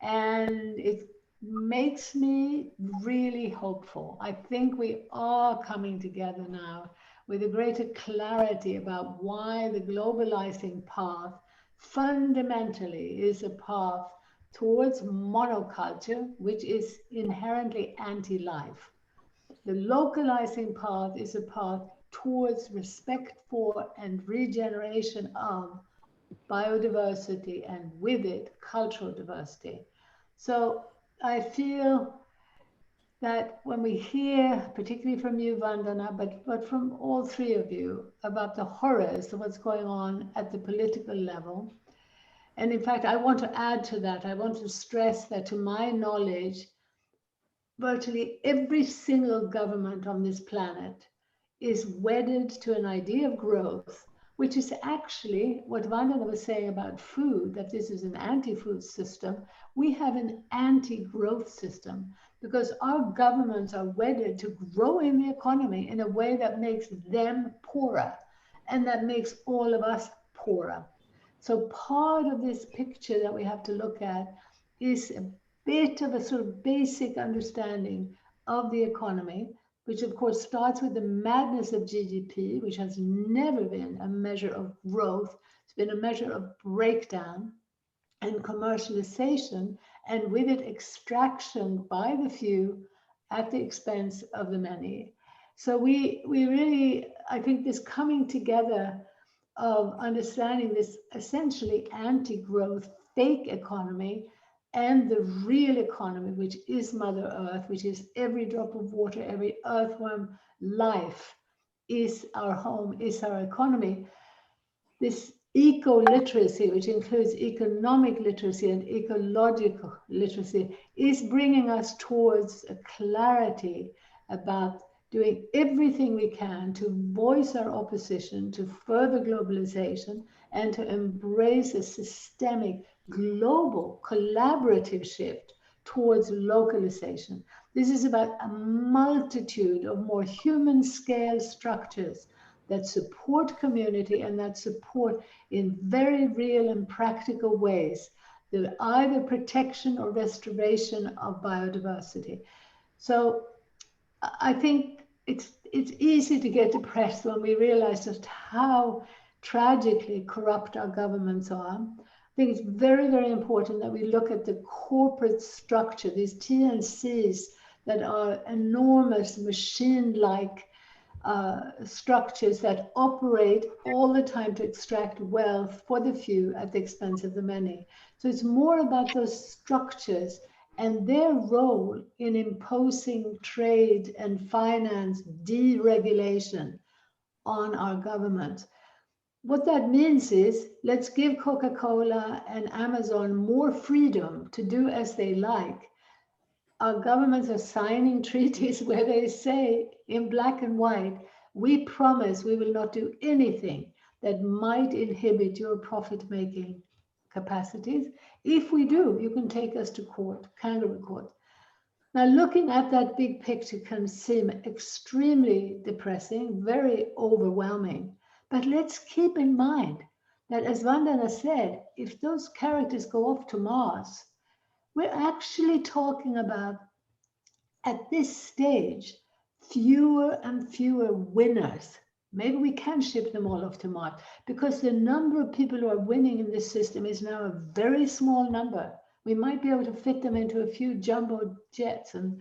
and it makes me really hopeful. I think we are coming together now with a greater clarity about why the globalizing path fundamentally is a path towards monoculture, which is inherently anti-life. The localizing path is a path towards respect for and regeneration of biodiversity, and with it, cultural diversity. So I feel that when we hear, particularly from you, Vandana, but from all three of you, about the horrors of what's going on at the political level, and in fact, I want to add to that, I want to stress that to my knowledge, virtually every single government on this planet is wedded to an idea of growth, which is actually what Vandana was saying about food, that this is an anti-food system. We have an anti-growth system because our governments are wedded to growing the economy in a way that makes them poorer and that makes all of us poorer. So part of this picture that we have to look at is a bit of a sort of basic understanding of the economy, which of course starts with the madness of GDP, which has never been a measure of growth. It's been a measure of breakdown and commercialization, and with it extraction by the few at the expense of the many. So we really, I think this coming together of understanding this essentially anti-growth fake economy and the real economy, which is Mother Earth, which is every drop of water, every earthworm life is our home, is our economy. This eco-literacy, which includes economic literacy and ecological literacy, is bringing us towards a clarity about doing everything we can to voice our opposition to further globalization and to embrace a systemic, global, collaborative shift towards localization. This is about a multitude of more human scale structures that support community and that support in very real and practical ways the either protection or restoration of biodiversity. So I think it's easy to get depressed when we realize just how tragically corrupt our governments are. I think it's very, very important that we look at the corporate structure, these TNCs that are enormous machine-like structures that operate all the time to extract wealth for the few at the expense of the many. So it's more about those structures and their role in imposing trade and finance deregulation on our government. What that means is, let's give Coca-Cola and Amazon more freedom to do as they like. Our governments are signing treaties where they say in black and white, we promise we will not do anything that might inhibit your profit-making capacities. If we do, you can take us to court, kangaroo court. Now, looking at that big picture can seem extremely depressing, very overwhelming. But let's keep in mind that, as Vandana said, if those characters go off to Mars, we're actually talking about, at this stage, fewer and fewer winners. Maybe we can ship them all off to Mars because the number of people who are winning in this system is now a very small number. We might be able to fit them into a few jumbo jets and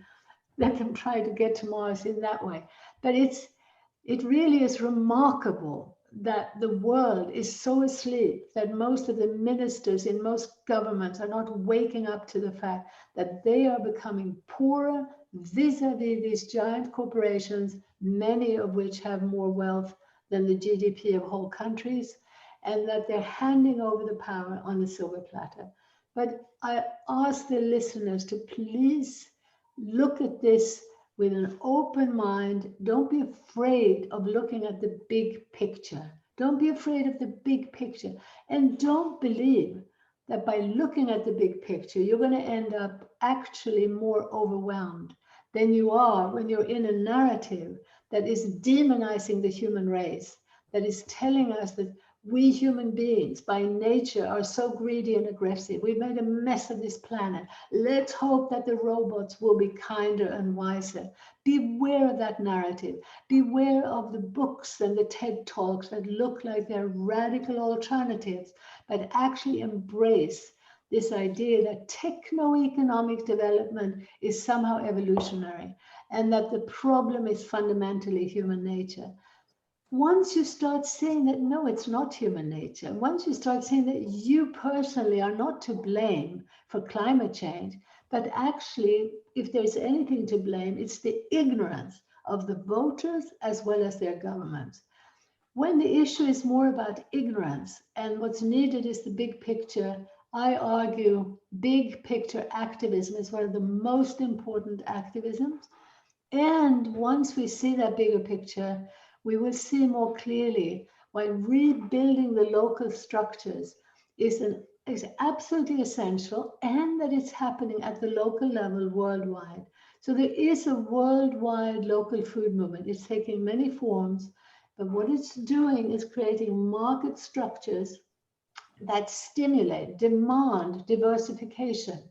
let them try to get to Mars in that way. But it really is remarkable that the world is so asleep that most of the ministers in most governments are not waking up to the fact that they are becoming poorer vis-a-vis these giant corporations, many of which have more wealth than the GDP of whole countries. and that they're handing over the power on the silver platter. But I ask the listeners to please look at this with an open mind. Don't be afraid of looking at the big picture. Don't be afraid of the big picture. And don't believe that by looking at the big picture, you're going to end up actually more overwhelmed than you are when you're in a narrative that is demonizing the human race, that is telling us that we human beings by nature are so greedy and aggressive. We've made a mess of this planet. Let's hope that the robots will be kinder and wiser. Beware of that narrative. Beware of the books and the TED Talks that look like they're radical alternatives, but actually embrace this idea that techno-economic development is somehow evolutionary and that the problem is fundamentally human nature. Once you start saying that, no, it's not human nature, once you start saying that you personally are not to blame for climate change, but actually, if there's anything to blame, it's the ignorance of the voters as well as their governments. When the issue is more about ignorance and what's needed is the big picture, I argue big picture activism is one of the most important activisms. And once we see that bigger picture, we will see more clearly why rebuilding the local structures is absolutely essential, and that it's happening at the local level worldwide. So there is a worldwide local food movement. It's taking many forms, but what it's doing is creating market structures that stimulate, demand diversification.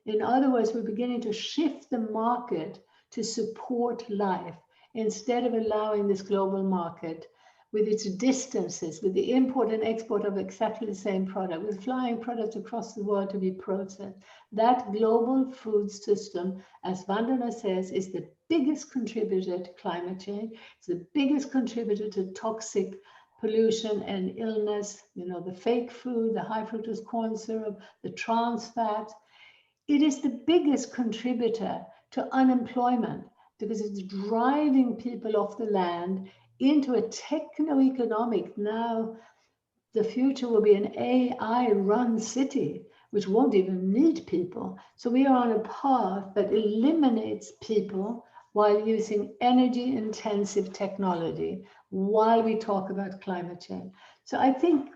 In other words, we're beginning to shift the market to support life instead of allowing this global market with its distances, with the import and export of exactly the same product, with flying products across the world to be processed. That global food system, as Vandana says, is the biggest contributor to climate change. It's the biggest contributor to toxic pollution and illness, you know, the fake food, the high fructose corn syrup, the trans fats. It is the biggest contributor to unemployment because it's driving people off the land into a techno-economic. Now, the future will be an AI-run city, which won't even need people. So we are on a path that eliminates people while using energy-intensive technology while we talk about climate change. So I think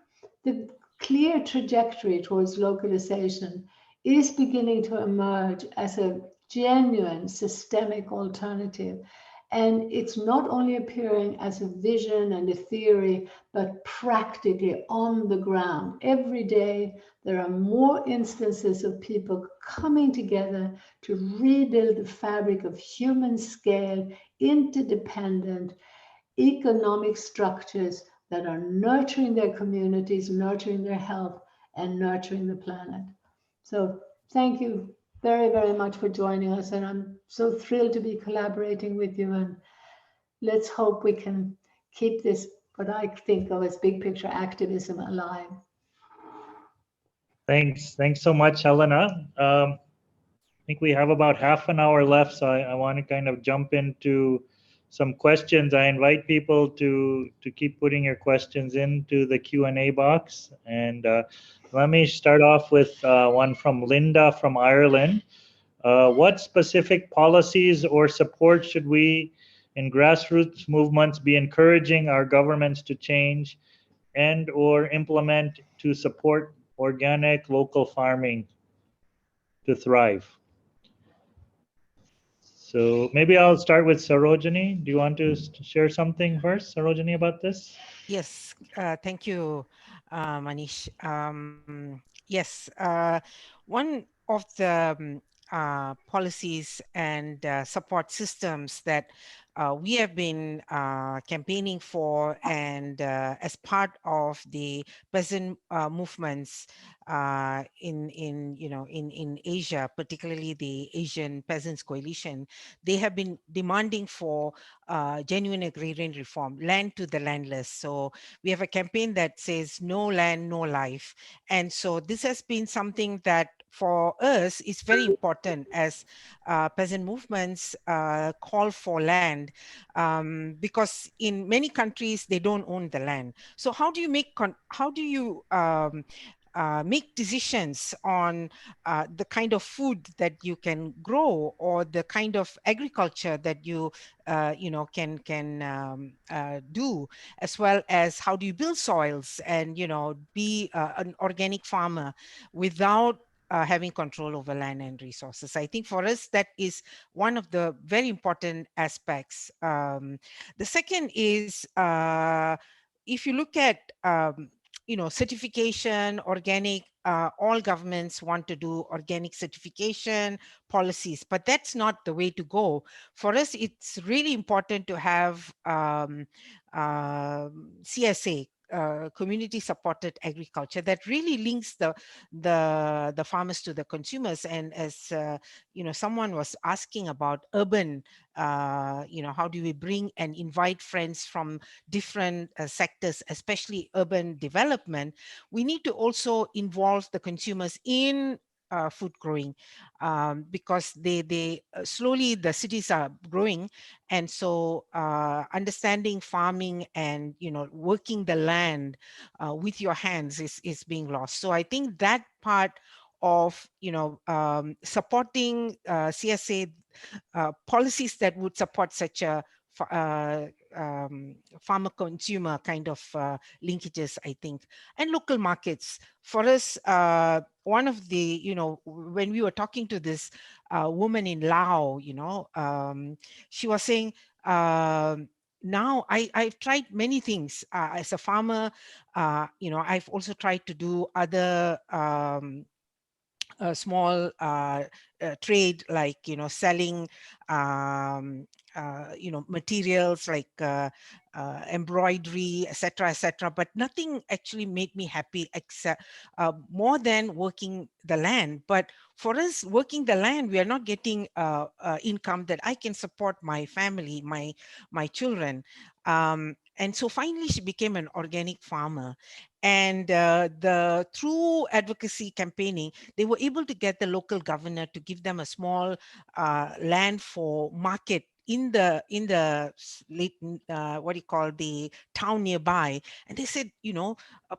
the clear trajectory towards localization is beginning to emerge as a genuine systemic alternative. And it's not only appearing as a vision and a theory, but practically on the ground. Every day, there are more instances of people coming together to rebuild the fabric of human scale, interdependent economic structures that are nurturing their communities, nurturing their health, and nurturing the planet. So thank you very, very much for joining us. And I'm so thrilled to be collaborating with you. And let's hope we can keep this, what I think of as big picture activism, alive. Thanks so much, Helena. I think we have about half an hour left, so I want to kind of jump into some questions. I invite people to keep putting your questions into the Q&A box. And let me start off with one from Linda from Ireland. What specific policies or support should we in grassroots movements be encouraging our governments to change and or implement to support organic local farming to thrive? So maybe I'll start with Sarojeni. Do you want to share something first, Sarojeni, about this? Yes, thank you, Manish. Yes, one of the policies and support systems that we have been campaigning for, and as part of the peasant movements in Asia, particularly the Asian Peasants Coalition, they have been demanding for genuine agrarian reform, land to the landless. So we have a campaign that says no land, no life. And so this has been something that for us is very important as peasant movements call for land land, because in many countries they don't own the land. So how do you make make decisions on the kind of food that you can grow, or the kind of agriculture that you can do, as well as how do you build soils and be an organic farmer without having control over land and resources. I think for us that is one of the very important aspects. The second is, if you look at certification, organic, all governments want to do organic certification policies, but that's not the way to go. For us, it's really important to have CSA, community supported agriculture, that really links the farmers to the consumers. And as someone was asking about urban, how do we bring and invite friends from different sectors, especially urban development, we need to also involve the consumers in food growing, because they slowly the cities are growing, and so understanding farming and working the land with your hands is being lost. So I think that part of supporting CSA policies that would support such a farmer consumer kind of linkages, I think. And local markets for us, one of the when we were talking to this woman in Laos, she was saying, now I've tried many things as a farmer. I've also tried to do other a small trade, like selling materials like embroidery, etc., but nothing actually made me happy except more than working the land. But for us, working the land, we are not getting income that I can support my family, my children. And so finally she became an organic farmer. And through advocacy campaigning, they were able to get the local governor to give them a small land for market in the what do you call, the town nearby. And they said,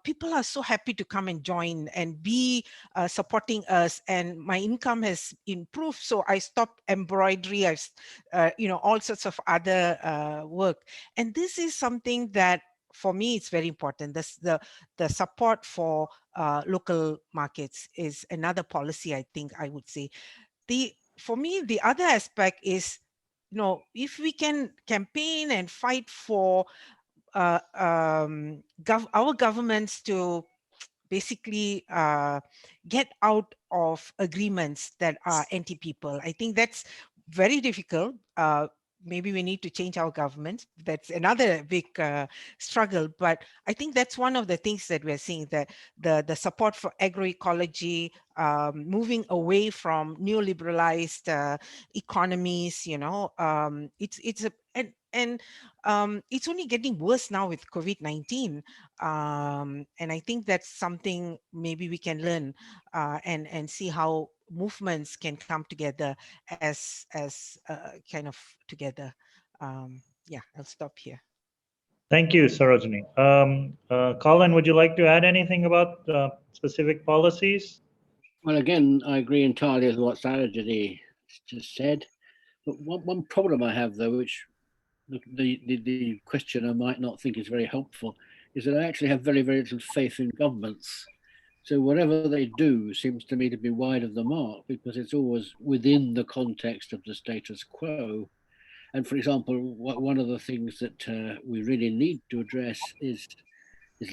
people are so happy to come and join and be supporting us, and my income has improved. So I stopped embroidery, all sorts of other work. And this is something that for me it's very important. The support for local markets is another policy, I think I would say. For me, the other aspect is, if we can campaign and fight for our governments to basically get out of agreements that are anti-people. I think that's very difficult. Maybe we need to change our government. That's another big struggle. But I think that's one of the things that we're seeing, that the support for agroecology, moving away from neoliberalized economies. It's only getting worse now with COVID-19. And I think that's something maybe we can learn and see how movements can come together as kind of together. Yeah, I'll stop here. Thank you, Sarojeni. Colin, would you like to add anything about specific policies? Well, again, I agree entirely with what Sarojeni just said. But one problem I have, though, which the questioner might not think is very helpful, is that I actually have very, very little faith in governments. So whatever they do seems to me to be wide of the mark, because it's always within the context of the status quo. And for example, one of the things that we really need to address is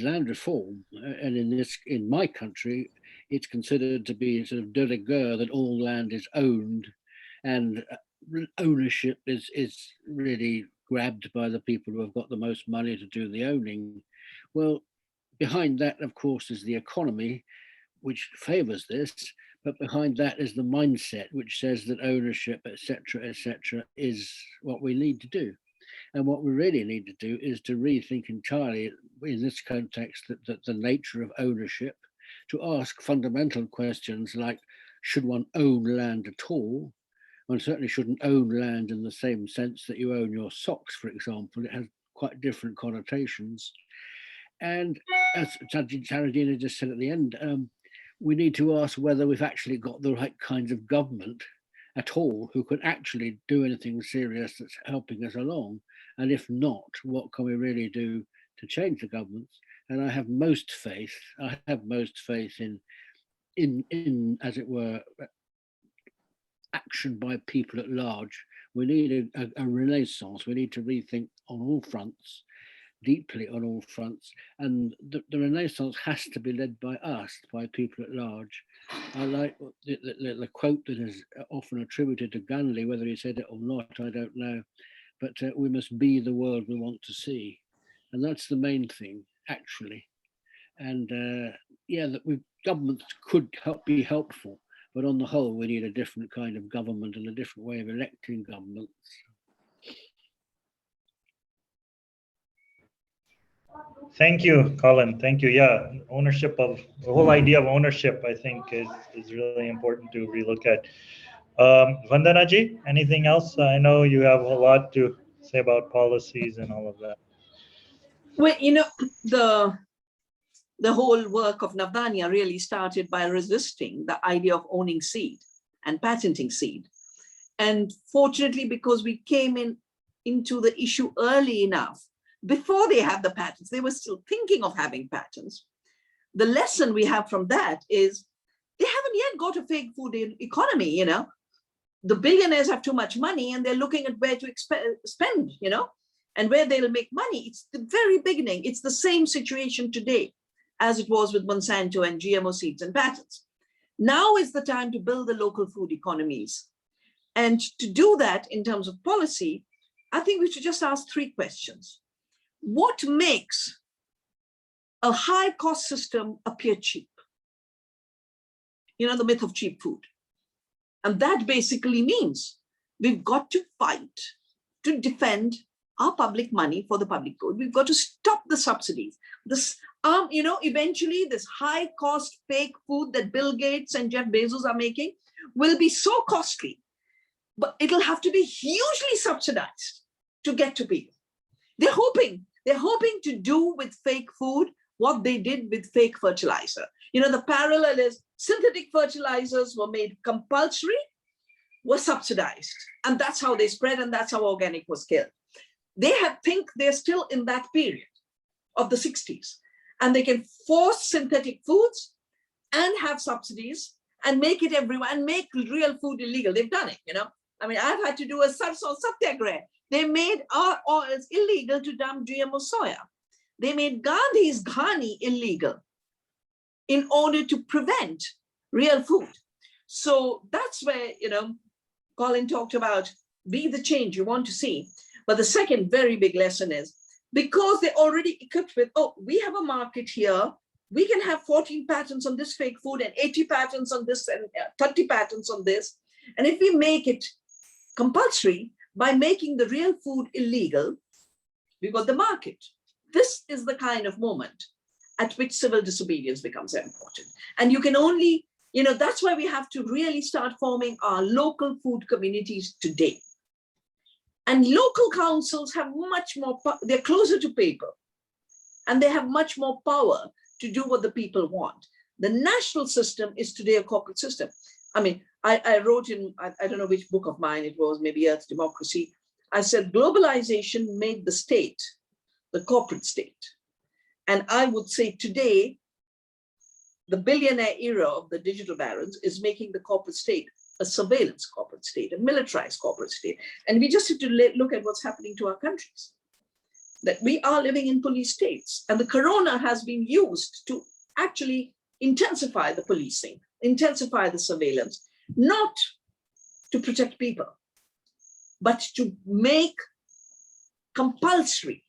land reform. And in my country, it's considered to be sort of de rigueur that all land is owned, and ownership is really grabbed by the people who have got the most money to do the owning. Well, behind that, of course, is the economy, which favors this, but behind that is the mindset, which says that ownership, etc., is what we need to do. And what we really need to do is to rethink entirely, in this context, that the nature of ownership, to ask fundamental questions like, should one own land at all? One certainly shouldn't own land in the same sense that you own your socks, for example. It has quite different connotations. And as Sarojeni just said at the end, we need to ask whether we've actually got the right kinds of government at all who can actually do anything serious that's helping us along. And if not, what can we really do to change the governments? And I have most faith in as it were, action by people at large. We need a renaissance. We need to rethink on all fronts, deeply on all fronts. And the renaissance has to be led by us, by people at large. I like the quote that is often attributed to Gandhi, whether he said it or not, I don't know. But we must be the world we want to see. And that's the main thing, actually. And yeah, that governments could be helpful, but on the whole, we need a different kind of government and a different way of electing governments. Thank you, Colin. Thank you. Yeah, ownership of the whole idea of ownership, I think, is really important to relook at. Vandana ji, anything else? I know you have a lot to say about policies and all of that. Well, you know, the whole work of Navdanya really started by resisting the idea of owning seed and patenting seed. And fortunately, because we came into the issue early enough, before they had the patents, they were still thinking of having patents. The lesson we have from that is they haven't yet got a fake food economy, you know. The billionaires have too much money and they're looking at where to spend, you know, and where they'll make money. It's the very beginning. It's the same situation today as it was with Monsanto and GMO seeds and patents. Now is the time to build the local food economies. And to do that in terms of policy, I think we should just ask 3 questions. What makes a high cost system appear cheap? You know, the myth of cheap food. And that basically means we've got to fight to defend our public money for the public good. We've got to stop the subsidies. This, you know, eventually this high cost fake food that Bill Gates and Jeff Bezos are making will be so costly, but it'll have to be hugely subsidized to get to people. They're hoping to do with fake food what they did with fake fertilizer. You know, the parallel is synthetic fertilizers were made compulsory, were subsidized, and that's how they spread, and that's how organic was killed. They think they're still in that period of the 60s, and they can force synthetic foods and have subsidies and make it everywhere and make real food illegal. They've done it, you know. I mean, I've had to do a sarson satyagraha. They made our oils illegal to dump GMO soya. They made Gandhi's ghani illegal in order to prevent real food. So that's where, you know, Colin talked about be the change you want to see. But the second very big lesson is because they're already equipped with, oh, we have a market here. We can have 14 patents on this fake food and 80 patents on this and 30 patents on this. And if we make it compulsory by making the real food illegal, we've got the market. This is the kind of moment at which civil disobedience becomes important. And you can only, you know, that's why we have to really start forming our local food communities today. And local councils have much more, they're closer to people, and they have much more power to do what the people want. The national system is today a corporate system. I mean, I wrote in, I don't know which book of mine it was, maybe Earth Democracy. I said, globalization made the state the corporate state. And I would say today, the billionaire era of the digital barons is making the corporate state a surveillance corporate state, a militarized corporate state. And we just have to look at what's happening to our countries, that we are living in police states. And the corona has been used to actually intensify the policing, intensify the surveillance, not to protect people, but to make compulsory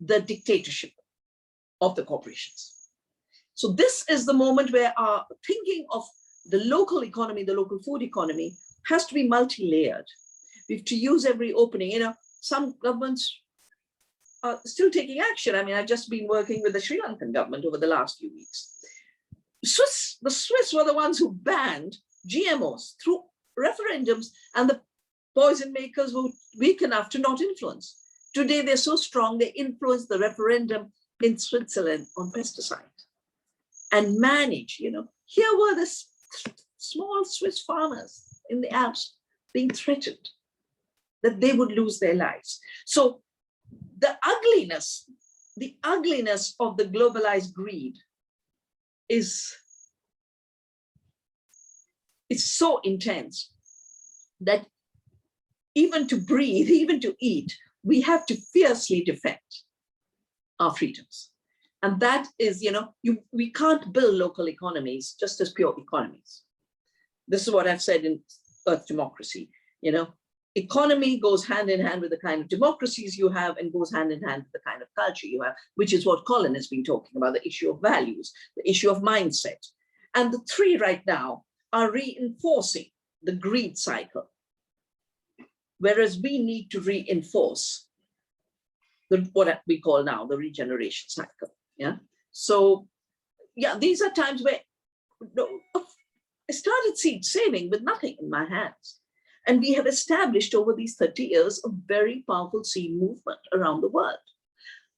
the dictatorship of the corporations. So this is the moment where our thinking of the local economy, the local food economy, has to be multi-layered. We have to use every opening. You know, some governments are still taking action. I mean, I've just been working with the Sri Lankan government over the last few weeks. The Swiss were the ones who banned GMOs through referendums and the poison makers were weak enough to not influence. Today, they're so strong, they influence the referendum in Switzerland on pesticides and manage, here were the small Swiss farmers in the Alps being threatened that they would lose their lives. So the ugliness of the globalized greed is so intense that even to breathe, even to eat, we have to fiercely defend our freedoms. And that is, we can't build local economies just as pure economies. This is what I've said in Earth Democracy. Economy goes hand in hand with the kind of democracies you have and goes hand in hand with the kind of culture you have, which is what Colin has been talking about, the issue of values, the issue of mindset. And the three right now are reinforcing the greed cycle, whereas we need to reinforce what we call now the regeneration cycle. Yeah. So, yeah, these are times where I started seed saving with nothing in my hands. And we have established over these 30 years a very powerful seed movement around the world.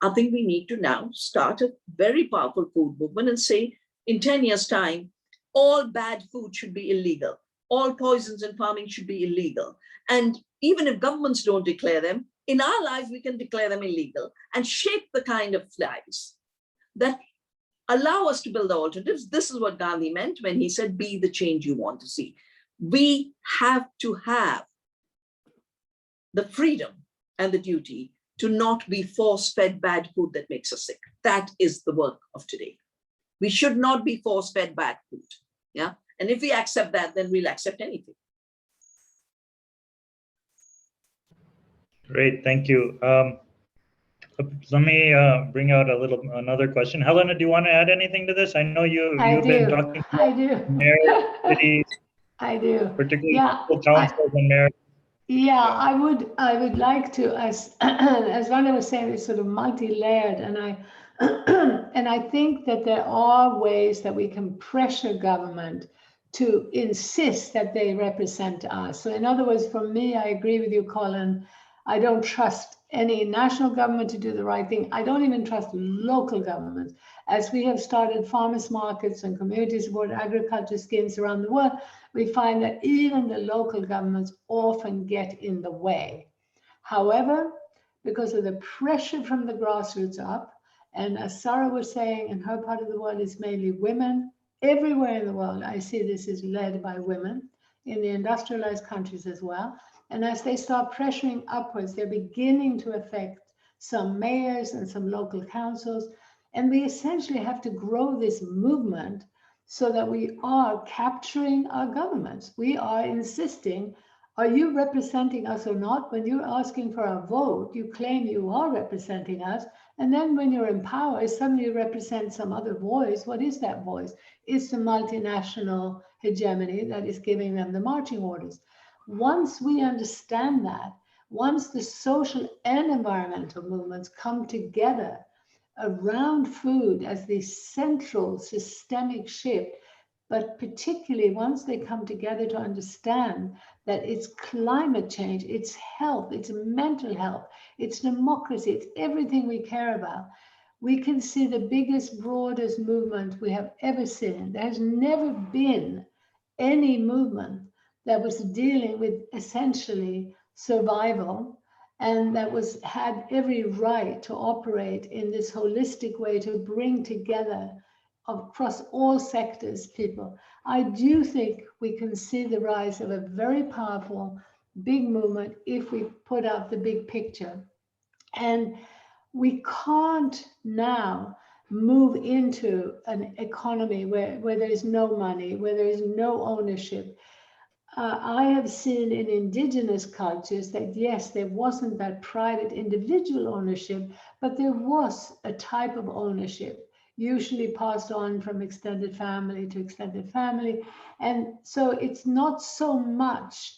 I think we need to now start a very powerful food movement and say, in 10 years' time, all bad food should be illegal. All poisons in farming should be illegal. And even if governments don't declare them, in our lives, we can declare them illegal and shape the kind of lives that allow us to build the alternatives. This is what Gandhi meant when he said, be the change you want to see. We have to have the freedom and the duty to not be force-fed bad food that makes us sick. That is the work of today. We should not be force-fed bad food. Yeah. And if we accept that, then we'll accept anything. Great, thank you. Let me bring out another question. Helena, do you want to add anything to this? I know you've been talking about mayor cities. I do. Particularly yeah, councils and mayors. Yeah, I would like to, as Vandana was saying, it's sort of multi-layered, and I think that there are ways that we can pressure government to insist that they represent us. So in other words, for me, I agree with you, Colin. I don't trust any national government to do the right thing. I don't even trust local governments. As we have started farmers markets and community support agriculture schemes around the world, we find that even the local governments often get in the way. However, because of the pressure from the grassroots up, and as Sarah was saying, in her part of the world, it's mainly women. Everywhere in the world, I see this is led by women, in the industrialized countries as well. And as they start pressuring upwards, they're beginning to affect some mayors and some local councils. And we essentially have to grow this movement so that we are capturing our governments. We are insisting, are you representing us or not? When you're asking for our vote, you claim you are representing us. And then when you're in power, suddenly you represent some other voice. What is that voice? It's the multinational hegemony that is giving them the marching orders. Once we understand that, once the social and environmental movements come together around food as the central systemic shift, but particularly once they come together to understand that it's climate change, it's health, it's mental health, it's democracy, it's everything we care about, we can see the biggest, broadest movement we have ever seen. There has never been any movement that was dealing with essentially survival and that had every right to operate in this holistic way to bring together across all sectors people. I do think we can see the rise of a very powerful big movement if we put out the big picture. And we can't now move into an economy where there is no money, where there is no ownership. I have seen in indigenous cultures that yes, there wasn't that private individual ownership, but there was a type of ownership, usually passed on from extended family to extended family. And so it's not so much,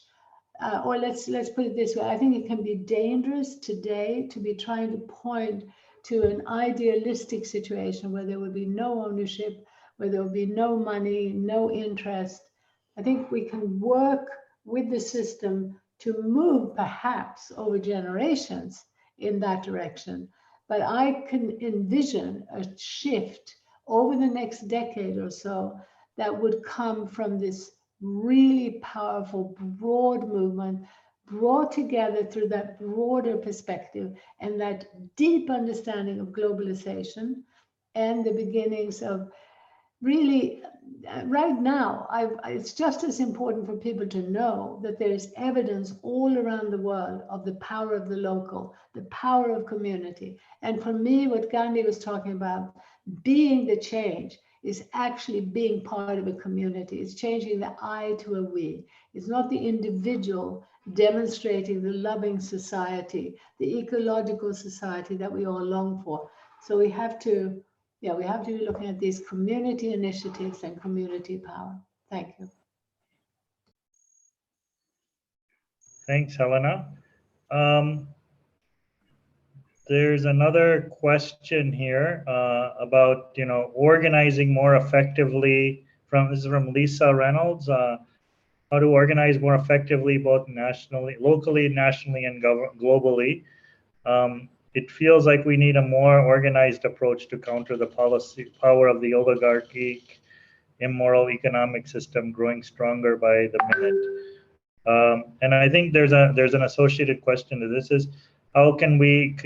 or let's put it this way, I think it can be dangerous today to be trying to point to an idealistic situation where there would be no ownership, where there would be no money, no interest. I think we can work with the system to move perhaps over generations in that direction. But I can envision a shift over the next decade or so that would come from this really powerful, broad movement brought together through that broader perspective and that deep understanding of globalization and the beginnings of really, right now, it's just as important for people to know that there is evidence all around the world of the power of the local, the power of community. And for me, what Gandhi was talking about, being the change, is actually being part of a community. It's changing the I to a we. It's not the individual demonstrating the loving society, the ecological society that we all long for. So we have to be looking at these community initiatives and community power. Thank you. Thanks, Helena. There's another question here about, organizing more effectively. This is from Lisa Reynolds. How to organize more effectively, both nationally, locally, nationally, and globally. It feels like we need a more organized approach to counter the policy power of the oligarchic, immoral economic system growing stronger by the minute. And I think there's an associated question to this: is how can we,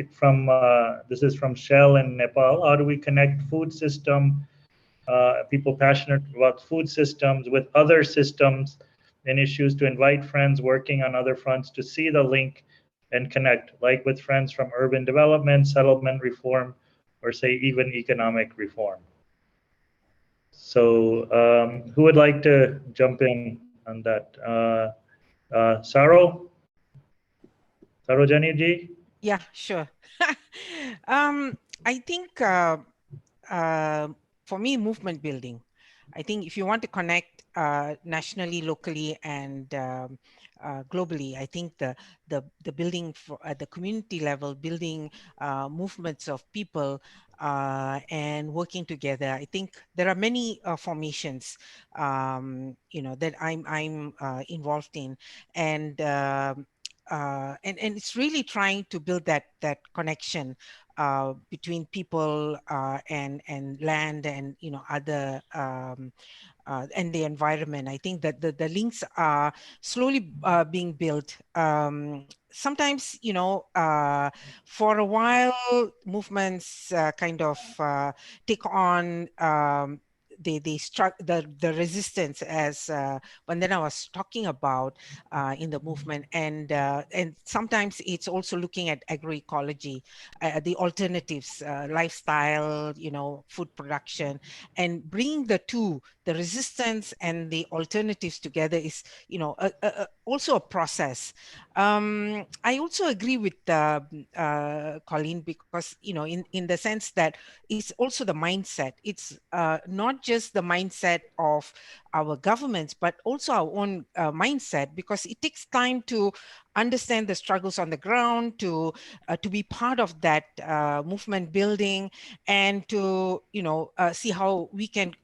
this is from Shell in Nepal, how do we connect food system, people passionate about food systems, with other systems and issues, to invite friends working on other fronts to see the link and connect, like with friends from urban development, settlement reform, or say even economic reform. So who would like to jump in on that? Sarojeni ji? Yeah, sure. I think for me, movement building. I think if you want to connect nationally, locally, and globally, I think the building at the community level, building movements of people and working together. I think there are many formations, that I'm involved in, and it's really trying to build that connection between people and land and other and the environment. I think that the links are slowly being built. Sometimes, for a while, movements kind of take on they struck the resistance, as Vandana was talking about in the movement, and sometimes it's also looking at agroecology, the alternatives, lifestyle, food production, and bringing the two, the resistance and the alternatives together is, also a process. I also agree with Colin, because, in the sense that it's also the mindset. It's not just the mindset of our governments, but also our own mindset, because it takes time to understand the struggles on the ground, to be part of that movement building, and to see how we can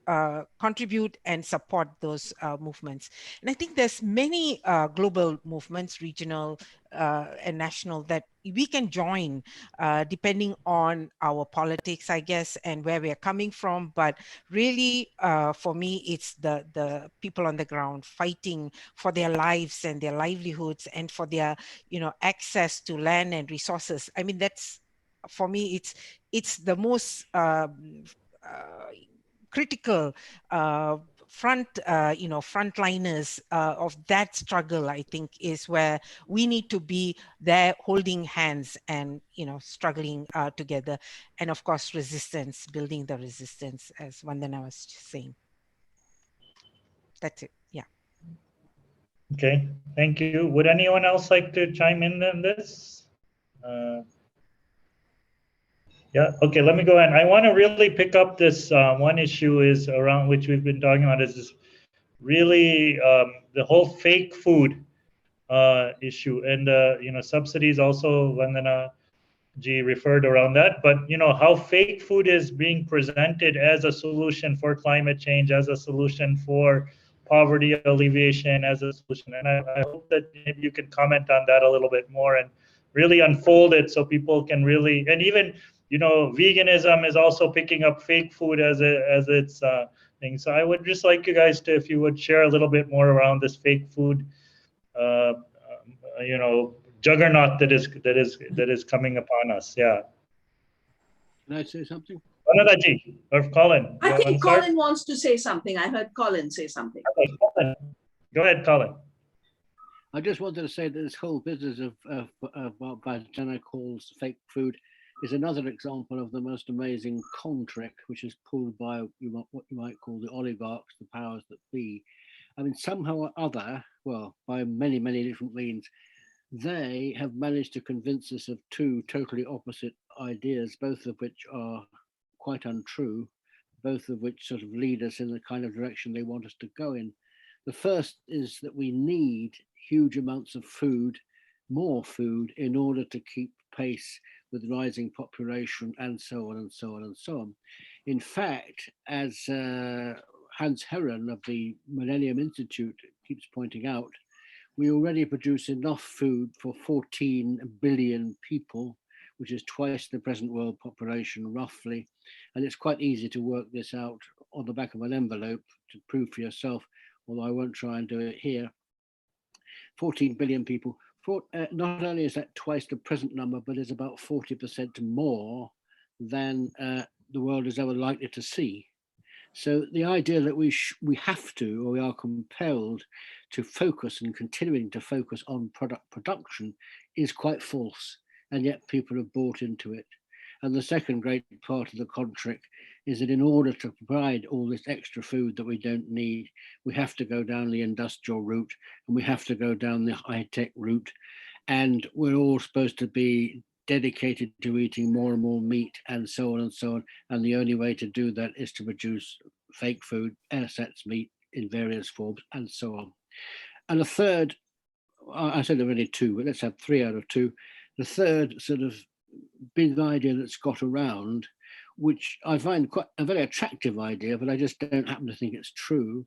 contribute and support those movements. And I think there's many global movements, regional and national, that we can join depending on our politics, I guess, and where we're coming from. But really, for me, it's the people on the ground fighting for their lives and their livelihoods, and for their access to land and resources. I mean, that's, for me, it's the most critical frontliners of that struggle. I think is where we need to be there, holding hands and struggling together, and of course resistance, building the resistance, as Vandana was saying. That's it. Yeah. Okay, thank you. Would anyone else like to chime in on this? Yeah, okay, let me go ahead. I want to really pick up this one issue is around which we've been talking about, is this really the whole fake food issue, and subsidies also, Vandana ji referred around that, but how fake food is being presented as a solution for climate change, as a solution for poverty alleviation as a solution. And I hope that maybe you can comment on that a little bit more and really unfold it so people can really, and even, you know, veganism is also picking up fake food as its thing. So I would just like you guys to, if you would share a little bit more around this fake food, you know, juggernaut that is coming upon us. Yeah. Can I say something? Vandana ji or Colin. I think Colin wants to say something. I heard Colin say something. Okay, Colin. Go ahead, Colin. I just wanted to say that this whole business of what Vandana calls fake food is another example of the most amazing con trick, which is pulled by what you might call the oligarchs, the powers that be. I mean, somehow or other, well, by many, many different means, they have managed to convince us of two totally opposite ideas, both of which are quite untrue, both of which sort of lead us in the kind of direction they want us to go in. The first is that we need huge amounts of food, more food, in order to keep pace with rising population and so on and so on and so on. In fact, as Hans Herren of the Millennium Institute keeps pointing out, we already produce enough food for 14 billion people, which is twice the present world population, roughly. And it's quite easy to work this out on the back of an envelope to prove for yourself, although I won't try and do it here. 14 billion people. Not only is that twice the present number, but is about 40% more than the world is ever likely to see. So the idea that we have to, or we are compelled to focus and continuing to focus on product production is quite false, and yet people have bought into it. And the second great part of the contract is that in order to provide all this extra food that we don't need, we have to go down the industrial route, and we have to go down the high-tech route, and we're all supposed to be dedicated to eating more and more meat and so on and so on. And the only way to do that is to produce fake food, ersatz meat in various forms and so on. And the third, I said there are only two, but let's have 3 out of 2. The third sort of big idea that's got around, which I find quite a very attractive idea, but I just don't happen to think it's true,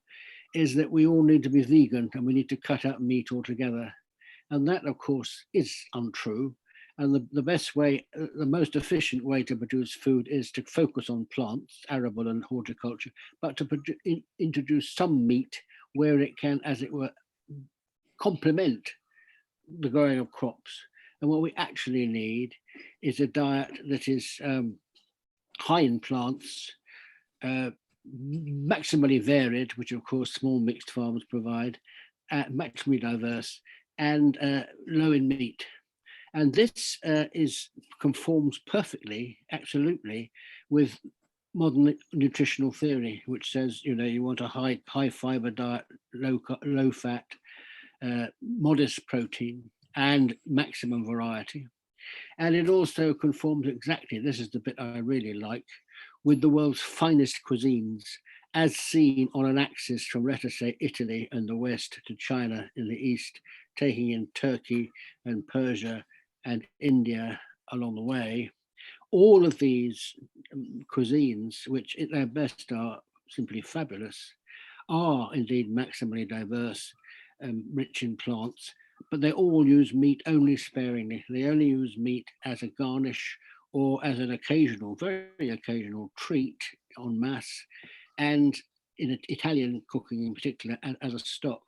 is that we all need to be vegan and we need to cut out meat altogether. And that, of course, is untrue. And the best way, the most efficient way to produce food is to focus on plants, arable and horticulture, but to introduce some meat where it can, as it were, complement the growing of crops. And what we actually need is a diet that is high in plants, maximally varied, which of course small mixed farms provide, maximally diverse, and low in meat. And this conforms perfectly, absolutely, with modern nutritional theory, which says, you know, you want a high fiber diet, low fat, modest protein, and maximum variety. And it also conforms exactly, this is the bit I really like, with the world's finest cuisines, as seen on an axis from, let us say, Italy in the west to China in the east, taking in Turkey and Persia and India along the way. All of these cuisines, which at their best are simply fabulous, are indeed maximally diverse, rich in plants, but they all use meat only sparingly. They only use meat as a garnish or as an occasional, very occasional treat en masse, and in Italian cooking in particular, as a stock.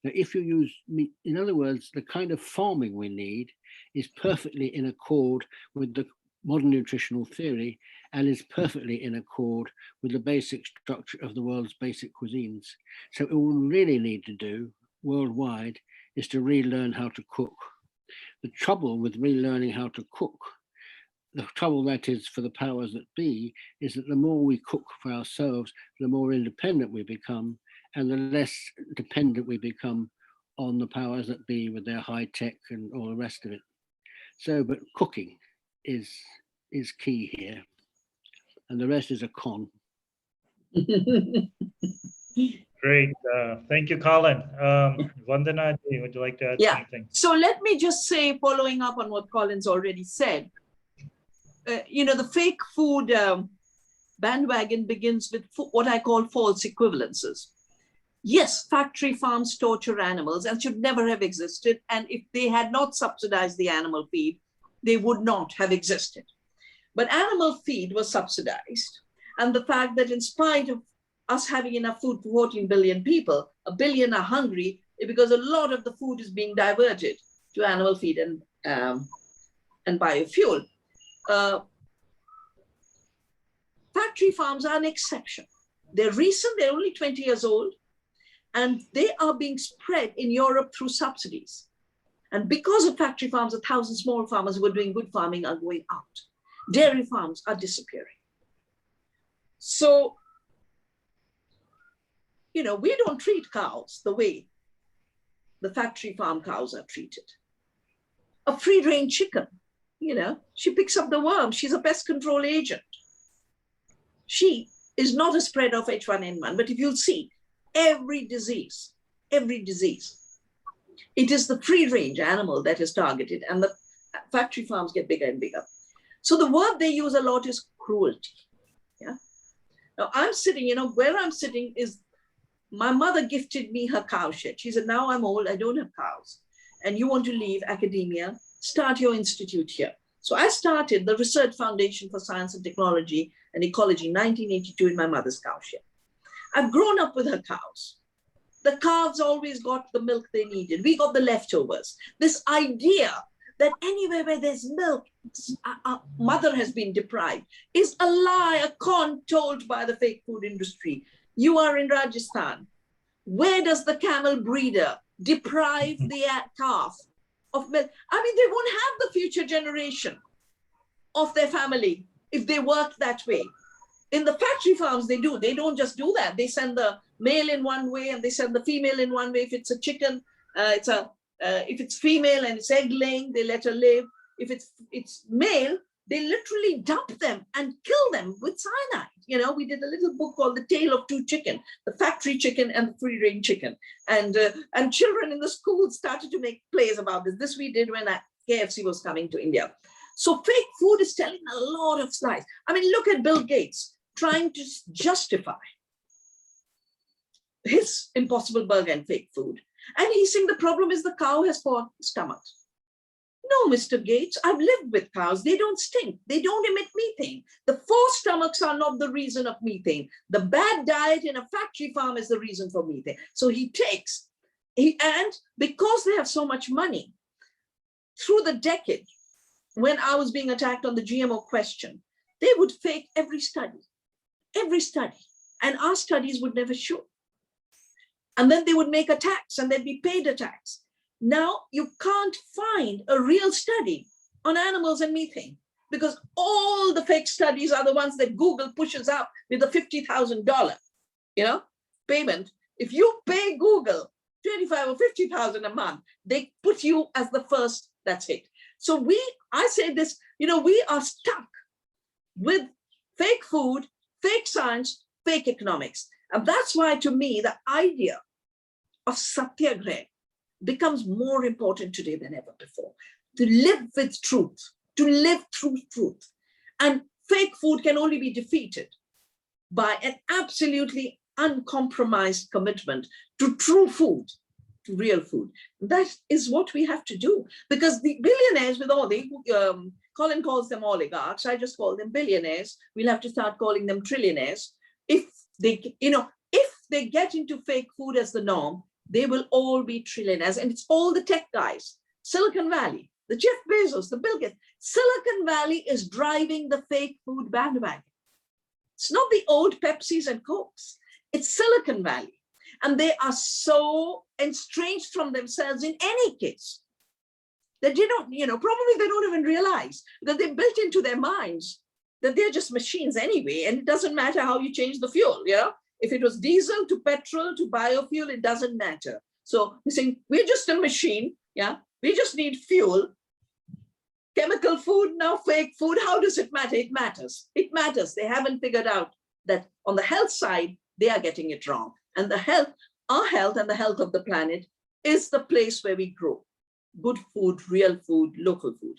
Now, if you use meat, in other words, the kind of farming we need is perfectly in accord with the modern nutritional theory and is perfectly in accord with the basic structure of the world's basic cuisines. So what we really need to do worldwide is to relearn how to cook. The trouble with relearning how to cook, the trouble that is for the powers that be, is that the more we cook for ourselves, the more independent we become, and the less dependent we become on the powers that be with their high tech and all the rest of it. So, but cooking is key here, and the rest is a con. Great. Thank you, Colin. Vandana, would you like to add something? So let me just say, following up on what Colin's already said, you know, the fake food bandwagon begins with what I call false equivalences. Yes, factory farms torture animals and should never have existed. And if they had not subsidized the animal feed, they would not have existed. But animal feed was subsidized. And the fact that in spite of us having enough food for 14 billion people, 1 billion are hungry because a lot of the food is being diverted to animal feed and biofuel. Factory farms are an exception. They're recent, they're only 20 years old, and they are being spread in Europe through subsidies. And because of factory farms, 1,000 small farmers who are doing good farming are going out. Dairy farms are disappearing. So, you know, we don't treat cows the way the factory farm cows are treated. A free-range chicken, you know, she picks up the worm. She's a pest control agent. She is not a spread of H1N1, but if you'll see, every disease, it is the free-range animal that is targeted, and the factory farms get bigger and bigger. So the word they use a lot is cruelty. Yeah. Now I'm sitting, you know, where I'm sitting is, my mother gifted me her cow shed. She said, now I'm old, I don't have cows, and you want to leave academia, start your institute here. So I started the Research Foundation for Science and Technology and Ecology in 1982 in my mother's cow shed. I've grown up with her cows. The calves always got the milk they needed. We got the leftovers. This idea that anywhere where there's milk, our mother has been deprived is a lie, a con told by the fake food industry. You are in Rajasthan. Where does the camel breeder deprive the calf of milk? I mean, they won't have the future generation of their family if they work that way. In the factory farms, they do. They don't just do that. They send the male in one way and they send the female in one way. If it's a chicken, if it's female and it's egg laying, they let her live. If it's male, they literally dump them and kill them with cyanide. You know, we did a little book called The Tale of Two Chicken, the factory chicken and the free-range chicken. And children in the schools started to make plays about this. This we did when KFC was coming to India. So fake food is telling a lot of lies. I mean, look at Bill Gates trying to justify his Impossible Burger and fake food. And he's saying the problem is the cow has 4 stomachs. No, Mr. Gates, I've lived with cows. They don't stink. They don't emit methane. The 4 stomachs are not the reason of methane. The bad diet in a factory farm is the reason for methane. So and because they have so much money, through the decade, when I was being attacked on the GMO question, they would fake every study, and our studies would never show. And then they would make attacks, and there'd be paid attacks. Now you can't find a real study on animals and methane because all the fake studies are the ones that Google pushes up with a $50,000, you know, payment. If you pay Google 25 or 50,000 a month, they put you as the first, that's it. So I say this, you know, we are stuck with fake food, fake science, fake economics. And that's why, to me, the idea of satyagraha becomes more important today than ever before. To live with truth, to live through truth. And fake food can only be defeated by an absolutely uncompromised commitment to true food, to real food. That is what we have to do, because the billionaires with all Colin calls them oligarchs, I just call them billionaires. We'll have to start calling them trillionaires. If they, you know, if they get into fake food as the norm, they will all be trillionaires. And it's all the tech guys, Silicon Valley, the Jeff Bezos, the Bill Gates. Silicon Valley is driving the fake food bandwagon. It's not the old Pepsis and Cokes. It's Silicon Valley. And they are so estranged from themselves in any case that they don't, you know, probably they don't even realize that they built into their minds that they're just machines anyway. And it doesn't matter how you change the fuel, you know? If it was diesel to petrol to biofuel, it doesn't matter. So you're saying, we're just a machine, yeah? We just need fuel. Chemical food, now fake food, how does it matter? It matters. It matters. They haven't figured out that on the health side, they are getting it wrong. And the health, our health and the health of the planet is the place where we grow. Good food, real food, local food.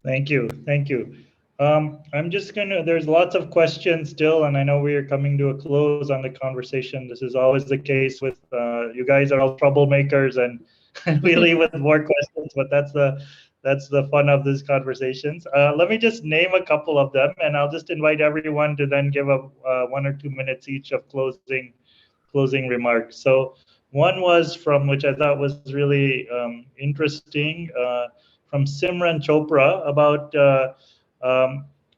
Thank you. Thank you. I'm just there's lots of questions still, and I know we are coming to a close on the conversation. This is always the case with you guys are all troublemakers, and we leave with more questions, but that's the fun of these conversations. Let me just name a couple of them, and I'll just invite everyone to then give a 1 or 2 minutes each of closing remarks. So one was from which I thought was really interesting, from Simran Chopra about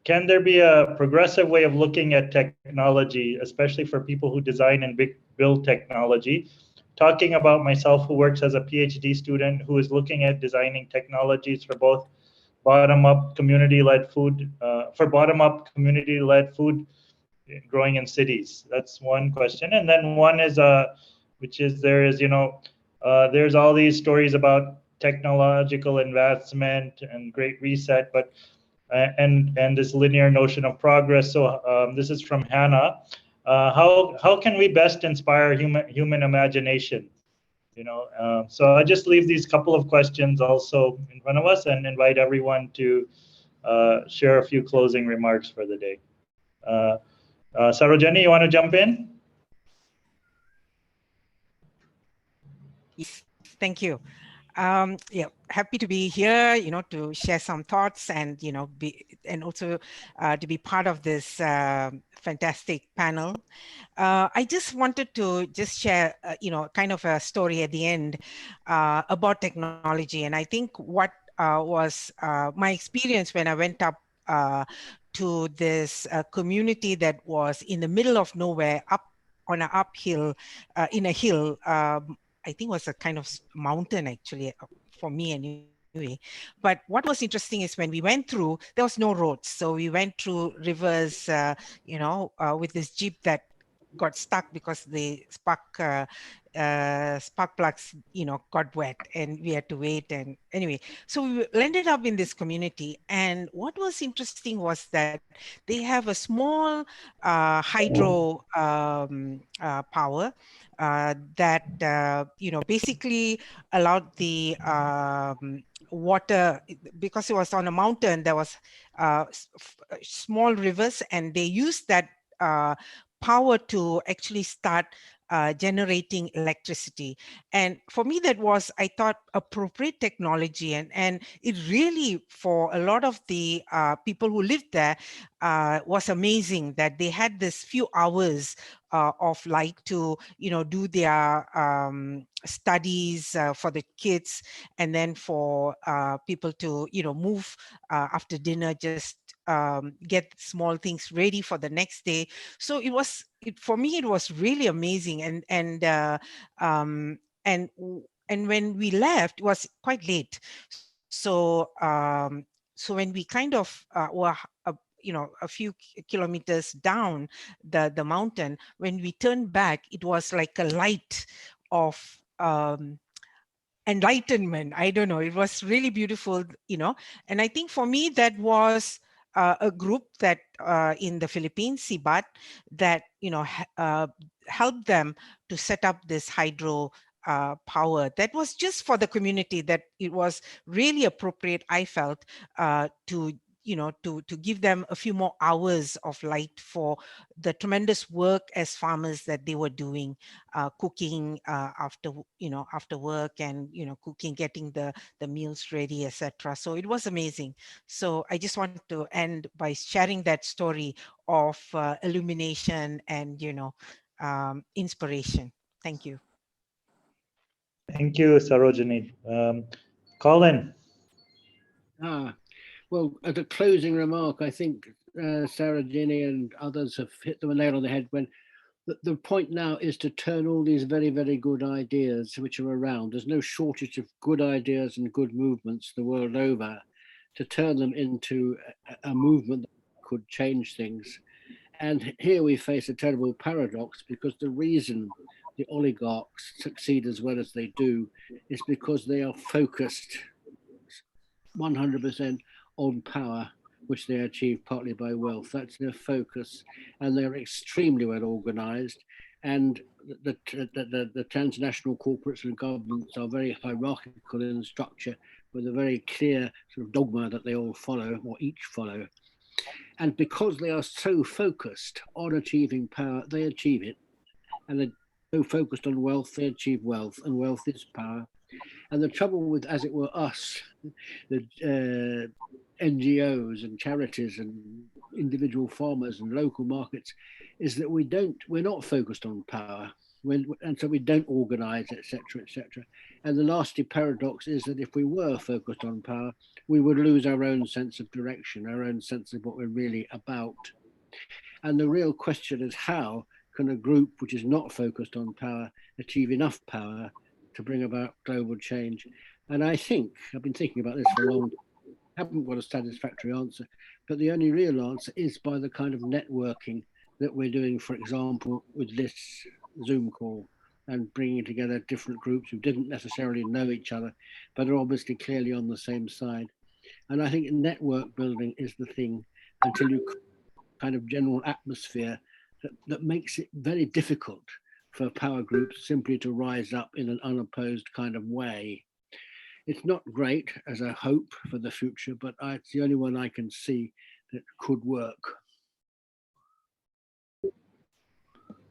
can there be a progressive way of looking at technology, especially for people who design and build technology? Talking about myself, who works as a PhD student, who is looking at designing technologies for both bottom-up community-led food, growing in cities. That's one question. And then one is, which is there's all these stories about technological advancement and Great Reset, but and this linear notion of progress. So this is from Hannah. How can we best inspire human imagination? So I just leave these couple of questions also in front of us and invite everyone to share a few closing remarks for the day. Sarojeni, you want to jump in? Yes, thank you. Yeah, happy to be here, to share some thoughts and, also to be part of this fantastic panel. I just wanted to just share, kind of a story at the end about technology. And I think what was my experience when I went up to this community that was in the middle of nowhere, up on an uphill, in a hill, I think was a kind of mountain actually for me anyway. But what was interesting is when we went through, there was no roads. So we went through rivers, with this Jeep that got stuck because the spark plugs, got wet and we had to wait. And anyway, so we ended up in this community. And what was interesting was that they have a small hydro power that, basically allowed the water, because it was on a mountain, there was small rivers, and they used that power to actually start generating electricity. And for me, that was, I thought, appropriate technology. And it really, for a lot of the people who lived there, was amazing that they had this few hours of light to, do their studies for the kids, and then for people to, move after dinner, just get small things ready for the next day. So for me, it was really amazing. And when we left, it was quite late. So so when we kind of were a few kilometers down the mountain, when we turned back, it was like a light of enlightenment. I don't know, it was really beautiful. And I think for me, that was a group that in the Philippines, Sibat, that helped them to set up this hydro power that was just for the community, that it was really appropriate, I felt, to to give them a few more hours of light for the tremendous work as farmers that they were doing, cooking after work, and cooking, getting the meals ready, etc. So it was amazing. So I just want to end by sharing that story of illumination and inspiration. Thank you. Thank you, Sarojeni. Colin. Well, as a closing remark, I think Sarojeni and others have hit the nail on the head when the point now is to turn all these very, very good ideas which are around. There's no shortage of good ideas and good movements the world over, to turn them into a movement that could change things. And here we face a terrible paradox, because the reason the oligarchs succeed as well as they do is because they are focused 100% on power, which they achieve partly by wealth. That's their focus, and they're extremely well organized. And the transnational corporates and governments are very hierarchical in structure, with a very clear sort of dogma that they all follow, or each follow. And because they are so focused on achieving power, they achieve it. And they're so focused on wealth, they achieve wealth, and wealth is power. And the trouble with, as it were, us, the NGOs and charities and individual farmers and local markets, is that we're not focused on power. And so we don't organize, etc., etc. And the nasty paradox is that if we were focused on power, we would lose our own sense of direction, our own sense of what we're really about. And the real question is, how can a group which is not focused on power achieve enough power to bring about global change? And I think, I've been thinking about this for a long time, haven't got a satisfactory answer, but the only real answer is by the kind of networking that we're doing, for example, with this Zoom call, and bringing together different groups who didn't necessarily know each other, but are obviously clearly on the same side. And I think network building is the thing, until you kind of general atmosphere that makes it very difficult for power groups simply to rise up in an unopposed kind of way. It's not great as a hope for the future, but it's the only one I can see that could work.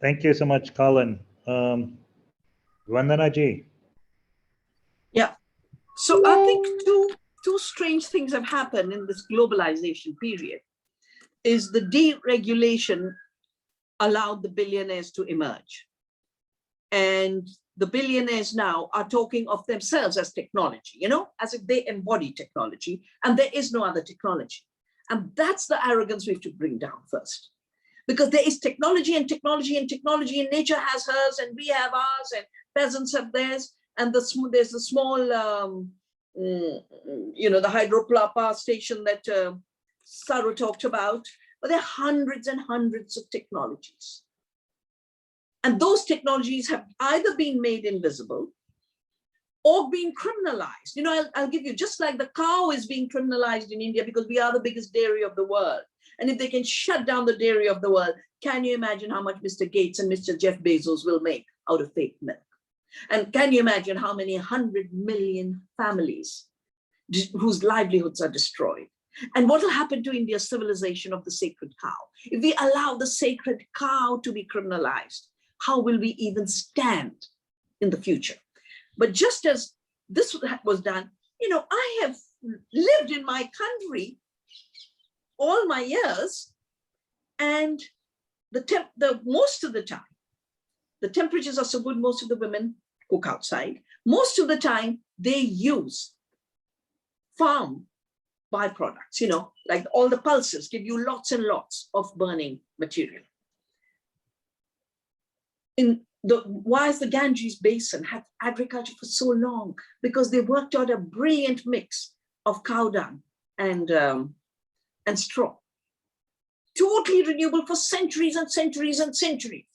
Thank you so much, Colin. Vandana ji. Yeah. So I think two strange things have happened in this globalization period. Is the deregulation allowed the billionaires to emerge. And the billionaires now are talking of themselves as technology, as if they embody technology, and there is no other technology. And that's the arrogance we have to bring down first. Because there is technology and technology and technology, and nature has hers, and we have ours, and peasants have theirs, and there's a small, the hydropower station that Saro talked about, but there are hundreds and hundreds of technologies. And those technologies have either been made invisible or been criminalized. I'll give you, just like the cow is being criminalized in India because we are the biggest dairy of the world. And if they can shut down the dairy of the world, can you imagine how much Mr. Gates and Mr. Jeff Bezos will make out of fake milk? And can you imagine how many 100 million families whose livelihoods are destroyed? And what will happen to India's civilization of the sacred cow? If we allow the sacred cow to be criminalized, how will we even stand in the future? But just as this was done, I have lived in my country all my years, and most of the time, the temperatures are so good, most of the women cook outside. Most of the time, they use farm byproducts, like all the pulses give you lots and lots of burning material. Why has the Ganges Basin had agriculture for so long? Because they worked out a brilliant mix of cow dung and straw. Totally renewable for centuries and centuries and centuries.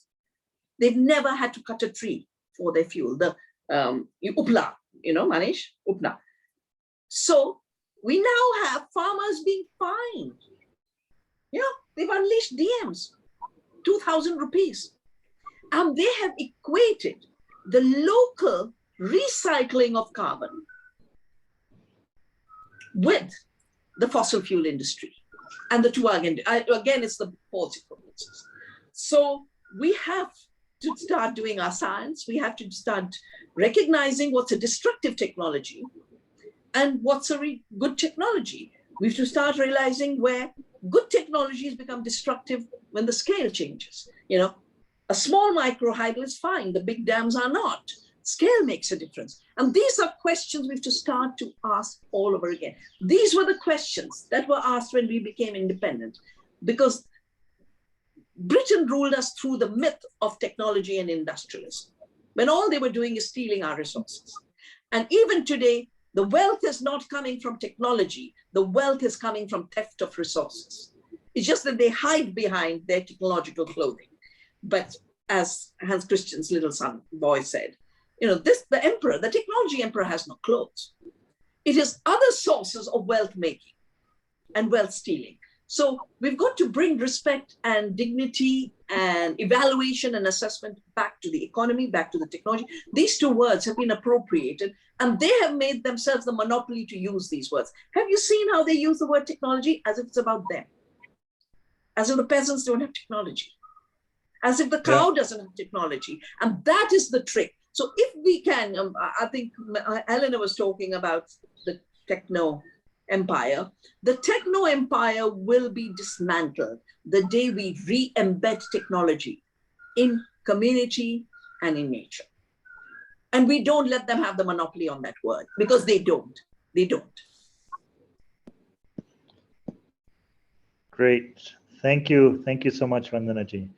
They've never had to cut a tree for their fuel. The upla, Manish, upla. So we now have farmers being fined. They've unleashed DMs, 2,000 rupees. And they have equated the local recycling of carbon with the fossil fuel industry. And the two are, again, it's the false equivalences. So we have to start doing our science. We have to start recognizing what's a destructive technology and what's a good technology. We have to start realizing where good technologies become destructive when the scale changes. A small microhydro is fine. The big dams are not. Scale makes a difference. And these are questions we have to start to ask all over again. These were the questions that were asked when we became independent, because Britain ruled us through the myth of technology and industrialism, when all they were doing is stealing our resources. And even today, the wealth is not coming from technology. The wealth is coming from theft of resources. It's just that they hide behind their technological clothing. But as Hans Christian's little boy said, the emperor, the technology emperor, has no clothes. It is other sources of wealth making and wealth stealing. So we've got to bring respect and dignity and evaluation and assessment back to the economy, back to the technology. These two words have been appropriated, and they have made themselves the monopoly to use these words. Have you seen how they use the word technology as if it's about them? as if the peasants don't have technology, as if the cow doesn't have technology. And that is the trick. So if we can, I think Helena was talking about the techno empire. The techno empire will be dismantled the day we re-embed technology in community and in nature. And we don't let them have the monopoly on that word, because they don't. They don't. Great. Thank you. Thank you so much, Vandana ji.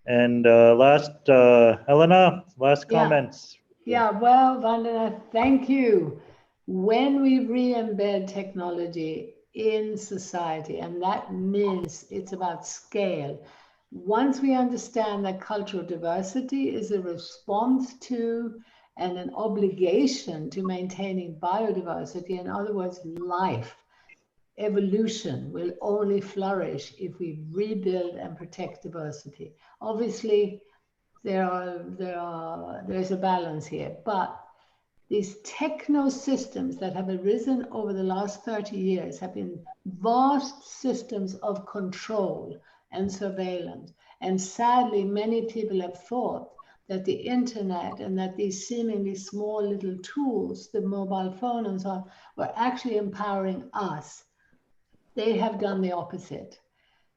And last, Helena, last comments. Yeah, well, Vandana, thank you. When we re-embed technology in society, and that means it's about scale. Once we understand that cultural diversity is a response to and an obligation to maintaining biodiversity, in other words, life, evolution will only flourish if we rebuild and protect diversity. Obviously, there's a balance here, but these techno systems that have arisen over the last 30 years have been vast systems of control and surveillance. And sadly, many people have thought that the internet and that these seemingly small little tools, the mobile phone and so on, were actually empowering us. They have done the opposite.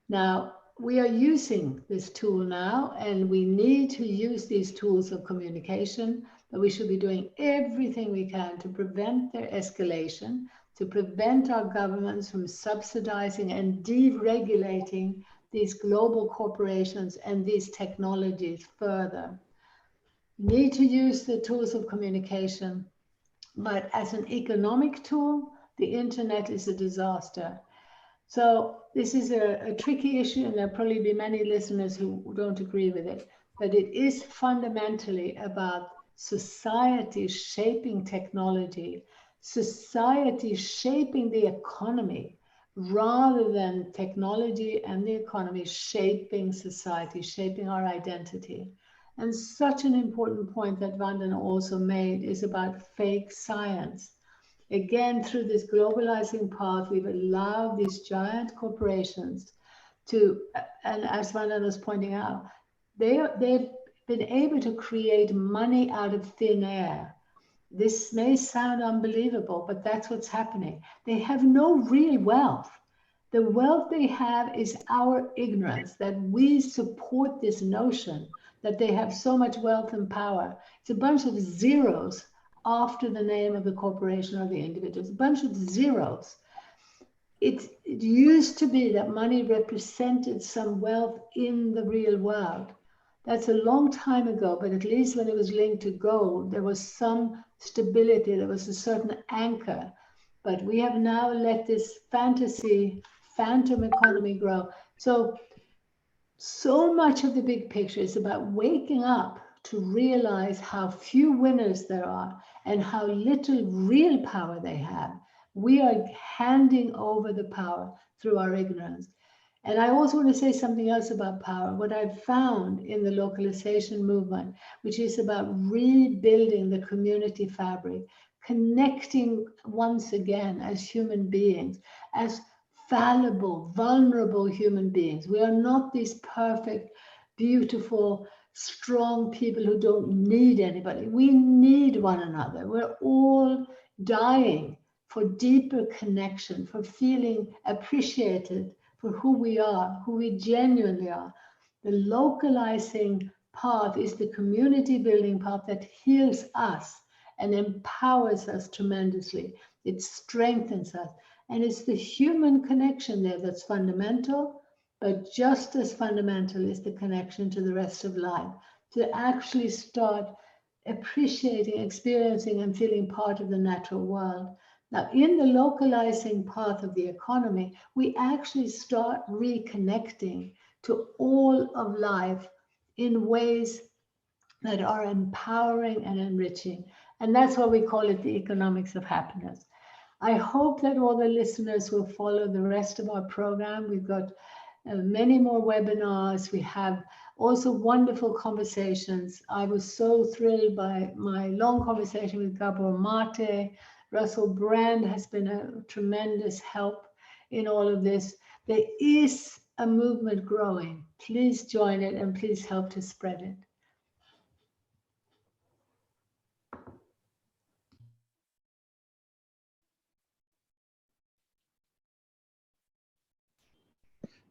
Now, we are using this tool now, and we need to use these tools of communication, but we should be doing everything we can to prevent their escalation, to prevent our governments from subsidizing and deregulating these global corporations and these technologies further. We need to use the tools of communication, but as an economic tool, the internet is a disaster. So this is a tricky issue, and there'll probably be many listeners who don't agree with it, but it is fundamentally about society shaping technology, society shaping the economy, rather than technology and the economy shaping society, shaping our identity. And such an important point that Vandana also made is about fake science. Again, through this globalizing path, we've allowed these giant corporations to, and as Vandana was pointing out, they've been able to create money out of thin air. This may sound unbelievable, but that's what's happening. They have no real wealth. The wealth they have is our ignorance, that we support this notion that they have so much wealth and power. It's a bunch of zeros after the name of the corporation or the individual. It's a bunch of zeros. It used to be that money represented some wealth in the real world. That's a long time ago, but at least when it was linked to gold, there was some stability, there was a certain anchor. But we have now let this fantasy, phantom economy grow. So much of the big picture is about waking up to realize how few winners there are and how little real power they have. We are handing over the power through our ignorance. And I also want to say something else about power. What I've found in the localization movement, which is about rebuilding the community fabric, connecting once again as human beings, as fallible, vulnerable human beings. We are not these perfect, beautiful, strong people who don't need anybody. We need one another. We're all dying for deeper connection, for feeling appreciated for who we are, who we genuinely are. The localizing path is the community building path that heals us and empowers us tremendously. It strengthens us. And it's the human connection there that's fundamental, but just as fundamental is the connection to the rest of life, to actually start appreciating, experiencing, and feeling part of the natural world. Now, in the localizing path of the economy, we actually start reconnecting to all of life in ways that are empowering and enriching. And that's why we call it the economics of happiness. I hope that all the listeners will follow the rest of our program. We've got many more webinars. We have also wonderful conversations. I was so thrilled by my long conversation with Gabor Mate. Russell Brand has been a tremendous help in all of this. There is a movement growing. Please join it and please help to spread it.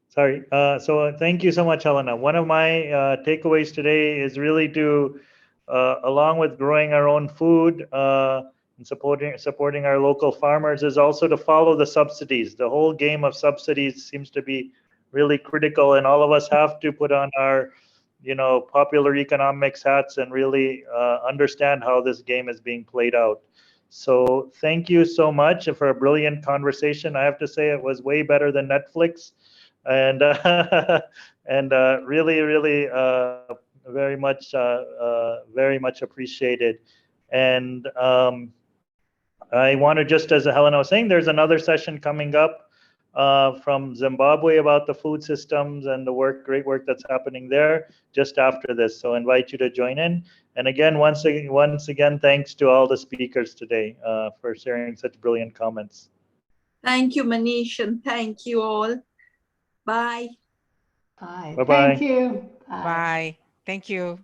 Sorry. So thank you so much, Helena. One of my takeaways today is really to, along with growing our own food and supporting our local farmers, is also to follow the subsidies. The whole game of subsidies seems to be really critical, and all of us have to put on our, popular economics hats and really understand how this game is being played out. So thank you so much for a brilliant conversation. I have to say it was way better than Netflix. And really, really very much appreciated. And I want to, just as Helena was saying, there's another session coming up from Zimbabwe about the food systems and the great work that's happening there just after this. So I invite you to join in. And again, once again, thanks to all the speakers today for sharing such brilliant comments. Thank you, Manish, and thank you all. Bye. Bye. Bye-bye. Thank you. Bye. Thank you.